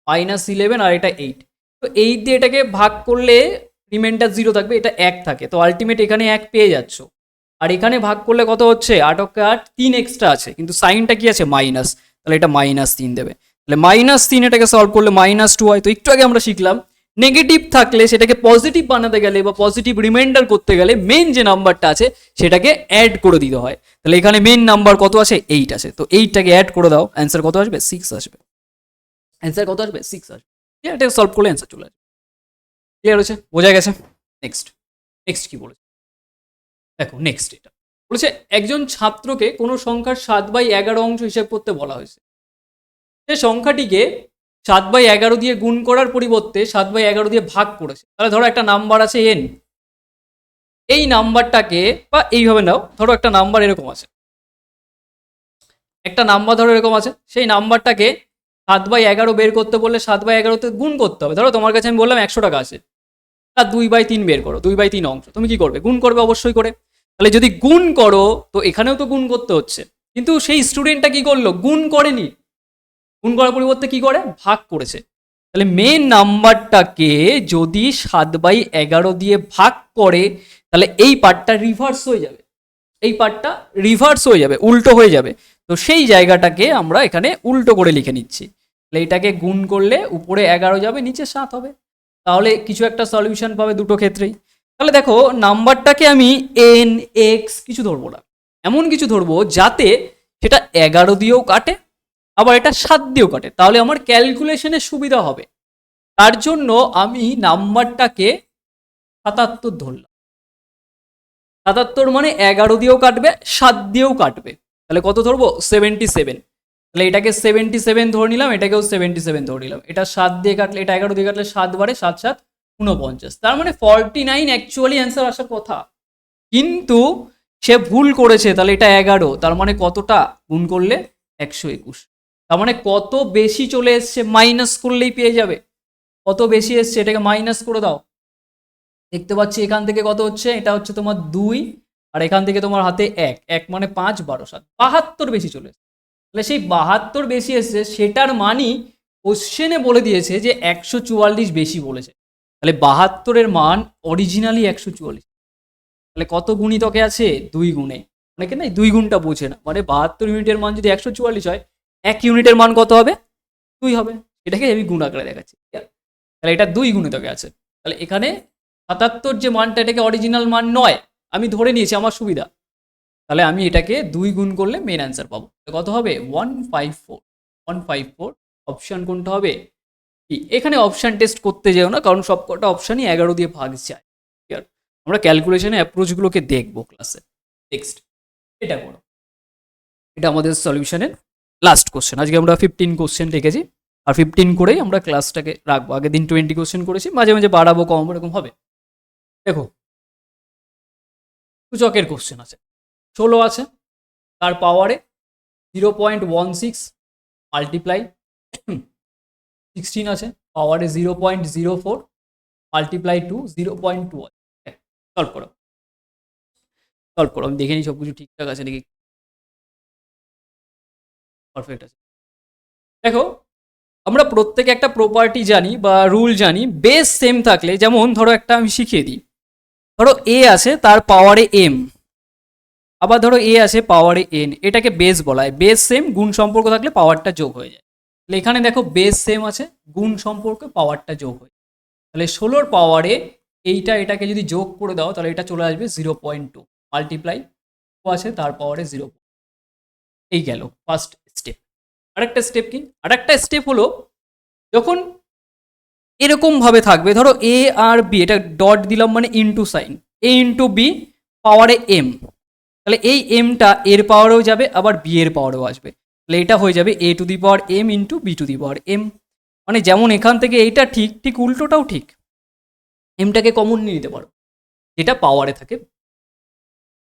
Speaker 1: -11, আর এটা 8। তো 8 দিয়ে এটাকে ভাগ করলে রিমাইন্ডার 0 থাকবে, এটা 1 থাকে, তো আলটিমেট এখানে 1 পেয়ে যাচ্ছ। আর এখানে ভাগ করলে কত হচ্ছে? 8 কে 8, 3 এক্সট্রা আছে, কিন্তু সাইনটা কি আছে? মাইনাস, তাহলে এটা -3 দেবে। তাহলে -3 এটাকে সলভ করলে -2 হয়। তো একটু আগে আমরা শিখলাম নেগেটিভ থাকলে সেটাকে পজিটিভ বানাতে গেলে বা পজিটিভ রিমাইন্ডার করতে গেলে মেন যে নাম্বারটা আছে সেটাকে অ্যাড করে দিতে হয়। তাহলে এখানে মেন নাম্বার কত আছে? 8 আছে, তো 8টাকে অ্যাড করে দাও, অ্যান্সার কত আসবে? 6 আসবে। অ্যান্সার কত আসবে? 6 আসবে। এটা সলভ করলে অ্যান্সার চলে আসবে। ক্লিয়ার হয়েছে? বোঝা গেছে? নেক্সট নেক্সট কি বলেছে দেখো, নেক্সট এটা বলেছে একজন ছাত্রকে কোনো সংখ্যার 7/11 অংশ হিসেব করতে বলা হয়েছে। সে সংখ্যাটিকে 7/11 দিয়ে গুণ করার পরিবর্তে 7/11 দিয়ে ভাগ করেছে। তাহলে ধরো একটা নাম্বার আছে n, এই নাম্বারটাকে বা এইভাবে নাও, ধরো একটা নাম্বার এরকম আছে, একটা নাম্বার ধরো এরকম আছে, সেই নাম্বারটাকে 7/11 বের করতে বললে 7/11 গুণ করতে হবে। ধরো তোমার কাছে আমি বললাম 100 টাকা আছে, তার 2/3 বের করো, 2/3 অংশ, তুমি কি করবে? গুণ করবে অবশ্যই করে। তাহলে যদি গুণ করো তো এখানেও তো গুণ করতে হচ্ছে, কিন্তু সেই স্টুডেন্টটা কি করলো? গুণ করেনি, গুণ করার পরিবর্তে কি করে? ভাগ করেছে। তাহলে মেন নাম্বারটাকে যদি 7/11 দিয়ে ভাগ করে তাহলে এই পার্টটা রিভার্স হয়ে যাবে, এই পার্টটা রিভার্স হয়ে যাবে, উল্টো হয়ে যাবে। তো সেই জায়গাটাকে আমরা এখানে উল্টো করে লিখে নিচ্ছি। তাহলে এটাকে গুণ করলে উপরে 11 যাবে, নিচে 7 হবে, তাহলে কিছু একটা সলিউশন পাবে দুটো ক্ষেত্রেই। তাহলে দেখো নাম্বারটাকে আমি n x কিছু ধরবো না, এমন কিছু ধরবো যাতে সেটা 11 দিয়েও কাটে আবার এটা 7 দিয়েও কাটে, তাহলে আমার ক্যালকুলেশনের সুবিধা হবে। তার জন্য আমি নাম্বারটাকে 77 ধরলাম। 77 মানে 11 দিয়েও কাটবে 7 দিয়েও কাটবে, তাহলে কত ধরবো? 77। তাহলে এটাকে 77 ধরে নিলাম, এটাকেও 77 ধরে নিলাম। এটা 7 দিয়ে কাটলে, এটা 11 দিয়ে কাটলে 7 বারে 7 7 49, তার মানে 49 অ্যাকচুয়ালি অ্যান্সার আসার কথা, কিন্তু সে ভুল করেছে। তাহলে এটা 11, তার মানে কতটা গুণ করলে? 121, তার মানে কত বেশি চলে এসছে, মাইনাস করলেই পেয়ে যাবে। কত বেশি এসছে এটাকে মাইনাস করে দাও, দেখতে পাচ্ছি এখান থেকে কত হচ্ছে? এটা হচ্ছে তোমার 2, আর এখান থেকে তোমার হাতে 1, 1 মানে 5, 12, 7, 72 বেশি চলে এসছে। তাহলে সেই 72 বেশি এসছে, সেটার মানই কোশ্চেনে বলে দিয়েছে যে 144 বেশি বলেছে। তাহলে 72-এর মান অরিজিনালি 144। তাহলে কত গুণিতকে আছে? 2 গুণে। অনেকে না 2 গুণটা বোঝে না, মানে 72 ইউনিটের মান যদি 144 হয়, 1 ইউনিটের মান কত হবে? 2 হবে। এটাকে আমি গুণ আকারে দেখাচ্ছি। তাহলে এটা 2 গুণিতকে আছে। তাহলে এখানে 77 যে মানটা, এটাকে অরিজিনাল মান নয়, আমি ধরে নিয়েছি আমার সুবিধা। তাহলে আমি এটাকে 2 গুণ করলে মেন অ্যান্সার পাবো। কত হবে? 154। 154 অপশন কোনটা হবে? কি এখানে অপশন টেস্ট করতে যেও না, কারণ সবকটা অপশনই 11 দিয়ে ভাগ যায়। ক্লিয়ার? আমরা ক্যালকুলেশনের অ্যাপ্রোচগুলোকে দেখবো ক্লাসে। নেক্সট এটা করো, এটা আমাদের সলিউশনের লাস্ট কোশ্চেন। আজকে আমরা 15 কোশ্চেন রেখেছি, আর 15 করেই আমরা ক্লাসটাকে রাখবো। আগের দিন 20 কোশ্চেন করেছি, মাঝে মাঝে বাড়াবো কমাবো এরকম হবে। দেখো সূচকের কোশ্চেন আছে, 16 আছে, তার পাওয়ারে 0.16 মাল্টিপ্লাই 16 আছে, পাওয়ারে 0.04 মাল্টিপ্লাই টু 0.2 সলভ করো। সলভ করো, আমি দেখে নিই সব কিছু ঠিকঠাক আছে নাকি, পারফেক্ট আছে। দেখো আমরা প্রত্যেকে একটা প্রপার্টি জানি বা রুল জানি, বেস সেম থাকলে, যেমন ধরো একটা আমি শিখিয়ে দিই, ধরো এ আছে তার পাওয়ারে এম, আবার ধরো এ আছে পাওয়ারে এন, এটাকে বেস বলা হয়। বেস সেম, গুণ সম্পর্ক থাকলে পাওয়ারটা যোগ হয়ে যায়। তাহলে এখানে দেখো বেস সেম আছে, গুণ সম্পর্কে পাওয়ারটা যোগ হয়ে যায়। তাহলে 16 পাওয়ারে এইটা এটাকে যদি যোগ করে দাও তাহলে এটা চলে আসবে 0.2, মাল্টিপ্লাই আছে তার পাওয়ারে 0। এই গেল ফার্স্ট স্টেপ। আরেকটা স্টেপ কি, আরেকটা স্টেপ হলো যখন এরকম ভাবে থাকবে, ধরো এ আর বি, এটা ডট দিলাম মানে ইনটু সাইন, এ ইনটু বি পাওয়ারে এম, তাহলে এই এমটা এর পাওয়ারেও যাবে আবার বি এর পাওয়ারেও আসবে, তাহলে এটা হয়ে যাবে a to the power m into b to the power m. মানে যেমন এখান থেকে এইটা ঠিক, ঠিক উল্টোটাও ঠিক, এমটাকে কমন নিয়ে নিতে পারো, যেটা পাওয়ারে থাকে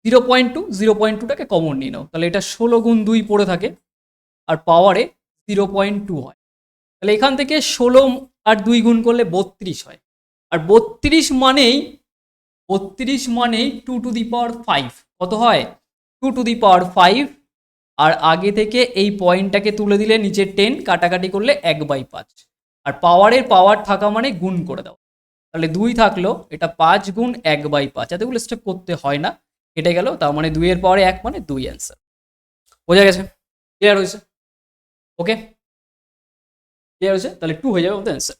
Speaker 1: 0.2, 0.2টাকে কমন নিয়ে নাও, তাহলে এটা 16 গুণ 2 পড়ে থাকে আর পাওয়ারে 0.2 হয়। তাহলে এখান থেকে 16 আর 2 গুণ করলে 32 হয়, আর 32 মানেই 2 টু দি পাওয়ার 5 কত হয়, 2 টু দি পাওয়ার 5। আর আগে থেকে এই পয়েন্টটাকে তুলে দিলে নিচে 10, কাটাকাটি করলে 1/5, আর পাওয়ারের পাওয়ার থাকা মানে গুণ করে দাও, তাহলে 2 থাকলো, এটা 5 গুণ 1/5, এতগুলো স্টেপ করতে হয় না, কেটে গেল, তার মানে 2 এর পাওয়ারে 1 মানে 2 অ্যান্সার। বোঝা গেছে, ক্লিয়ার হয়েছে? ওকে, ক্লিয়ার হয়েছে, তাহলে 2 হয়ে যাবে আমাদের অ্যান্সার।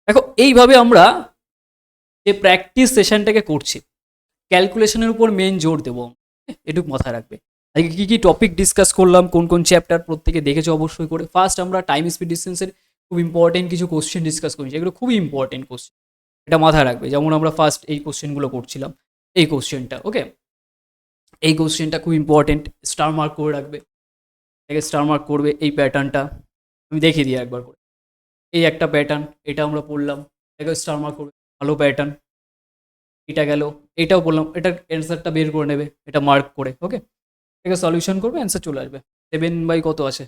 Speaker 1: দেখো এইভাবে আমরা যে প্র্যাকটিস সেশনটাকে করছি, ক্যালকুলেশনের উপর মেন জোর দেবো, এটুকু মাথায় রাখবে। আজকে কী কী টপিক ডিসকাস করলাম, কোন কোন চ্যাপ্টার প্রত্যেকে দেখেছো অবশ্যই করে। ফার্স্ট আমরা টাইম স্পিড ডিস্টেন্সের খুব ইম্পর্টেন্ট কিছু কোশ্চেন ডিসকাস করেছি, এগুলো খুবই ইম্পর্টেন্ট কোশ্চেন, এটা মাথায় রাখবে। যেমন আমরা ফার্স্ট এই কোশ্চেনগুলো করছিলাম, এই কোশ্চেনটা, ওকে, এই কোশ্চেনটা খুব ইম্পর্টেন্ট, স্টার মার্ক করে রাখবে, এটাকে স্টার মার্ক করবে। এই প্যাটার্নটা আমি দেখিয়ে দিই একবার করে, এই একটা প্যাটার্ন, এটা আমরা পড়লাম, এটাকে স্টার মার্ক করবে, ভালো প্যাটার্ন। এটা গেল, এটাও বললাম, এটার অ্যান্সারটা বের করে নেবে, এটা মার্ক করে, ওকে, এটাকে সলিউশন করবে, অ্যান্সার চলে আসবে। 7/, কত আছে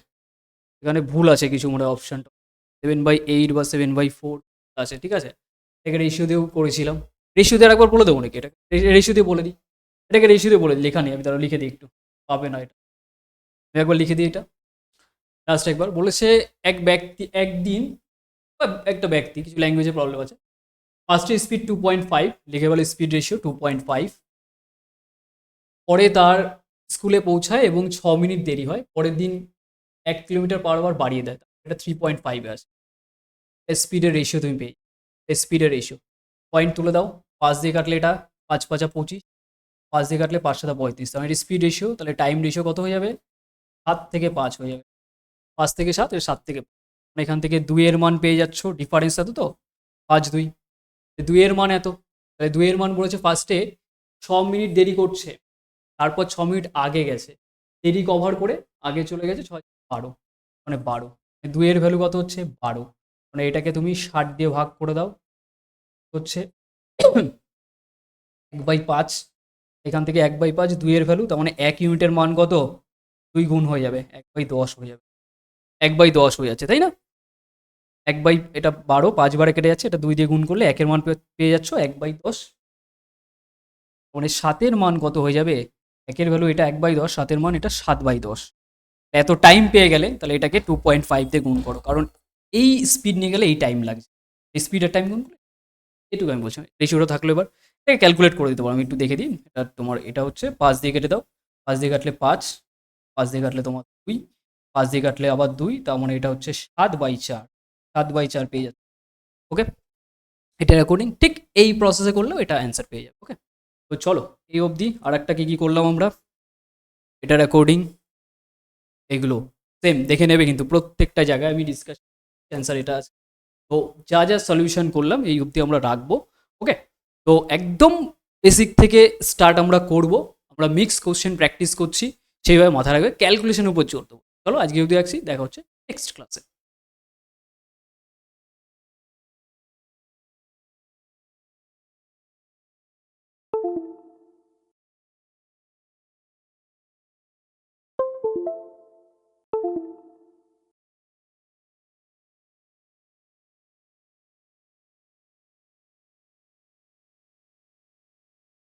Speaker 1: এখানে, ভুল আছে কিছু মনে হয় অপশানটা, 7/8 বা 7/4 আছে, ঠিক আছে। এটাকে রেশিও দিয়েও করেছিলাম, রেশিও দিয়ে একবার বলে দেবো নাকি, এটা রেশিও দিয়ে বলে দিই, এটাকে রেশিও দিয়ে বলে দিই, লেখা নেই, আমি তারা লিখে দিই একটু, পাবে না এটা, আমি একবার লিখে দিই এটা। লাস্ট একবার বলেছে, এক ব্যক্তি একদিন, বা একটা ব্যক্তি, কিছু ল্যাঙ্গুয়েজে প্রবলেম আছে, ফার্স্টে স্পিড 2.5, লিখে বলে স্পিড রেশিও 2.5, পরে তার স্কুলে পৌঁছায় এবং 6 মিনিট দেরি হয়, পরের দিন 1 কিলোমিটার/আওয়ার বাড়িয়ে দেয়, এটা 3.5 আসে, স্পিডের রেশিও তুমি পেয়ে, স্পিডের রেশিও, পয়েন্ট তুলে দাও, 5 দিয়ে কাটলে এটা 5×5 = 25, 5 দিয়ে কাটলে 5×7 = 35, তাহলে স্পিড রেশিও, তাহলে টাইম রেশিও কত হয়ে যাবে, 7 থেকে 5 হয়ে যাবে, 5 থেকে 7, 7 থেকে 5, মানে এখান থেকে 2 এর মান পেয়ে যাচ্ছ, ডিফারেন্স এত তো, 5, 2, 2 এর মান এত, তাহলে 2 এর মান বলেছে ফার্স্টে 6 মিনিট দেরি করছে, তারপর 6 মিনিট আগে গেছে, দেরি কভার করে আগে চলে গেছে, 6, 12, মানে 12, 2 এর ভ্যালু কত হচ্ছে 12, মানে এটাকে তুমি 60 দিয়ে ভাগ করে দাও, হচ্ছে 1/5, এখান থেকে 1/5, 2 এর ভ্যালু, তার মানে 1 ইউনিটের মান কত, 2 গুণ হয়ে যাবে, 1/10 হয়ে যাবে, 1/10 হয়ে যাচ্ছে, তাই না, এটা 12, 5 বারে কেটে যাচ্ছে, এটা 2 দিয়ে গুণ করলে 1-এর মান পেয়ে যাচ্ছ 1/10, মানে 7-এর মান কত হয়ে যাবে, 1-এর ভ্যালু এটা 1/10, 7-এর মান এটা 7/10। এত টাইম পেয়ে গেলে তাহলে এটাকে 2.5 দিয়ে গুণ করো, কারণ এই স্পিড নিয়ে গেলে এই টাইম লাগছে, এই স্পিডের টাইম গুণ করলে, এটুকু আমি বলছি। রেশিওটা থাকলে এবার এটাকে ক্যালকুলেট করে দিতে পারো, আমি একটু দেখে দিই, এটা তোমার এটা হচ্ছে 5 দিয়ে কেটে দাও, 5 দিয়ে কাটলে 5, 5 দিয়ে কাটলে তোমার 2, 5 দিয়ে কাটলে আবার 2, তার মানে এটা হচ্ছে 7/4, 7/4 পেয়ে যাচ্ছে, ওকে। এটা রেকর্ডিং ঠিক এই প্রসেসে করলেও এটা অ্যান্সার পেয়ে যাবে, ওকে। তো চলো এই অবধি, আর একটা কি করলাম আমরা, এটা রেকর্ডিং, এগুলো সেম দেখে নেবে, কিন্তু প্রত্যেকটা জায়গায় আমি ডিসকাস অ্যান্সার এটা আছে। তো যা যা সলিউশন করলাম এই অবধি আমরা রাখবো, ওকে। তো একদম বেসিক থেকে স্টার্ট আমরা করব, আমরা মিক্স কোশ্চেন প্র্যাকটিস করছি, সেইভাবে মাথায় রাখবে, ক্যালকুলেশনের উপর জোর দেবো। চলো আজকে অবধি রাখছি, দেখা হচ্ছে নেক্সট ক্লাসে।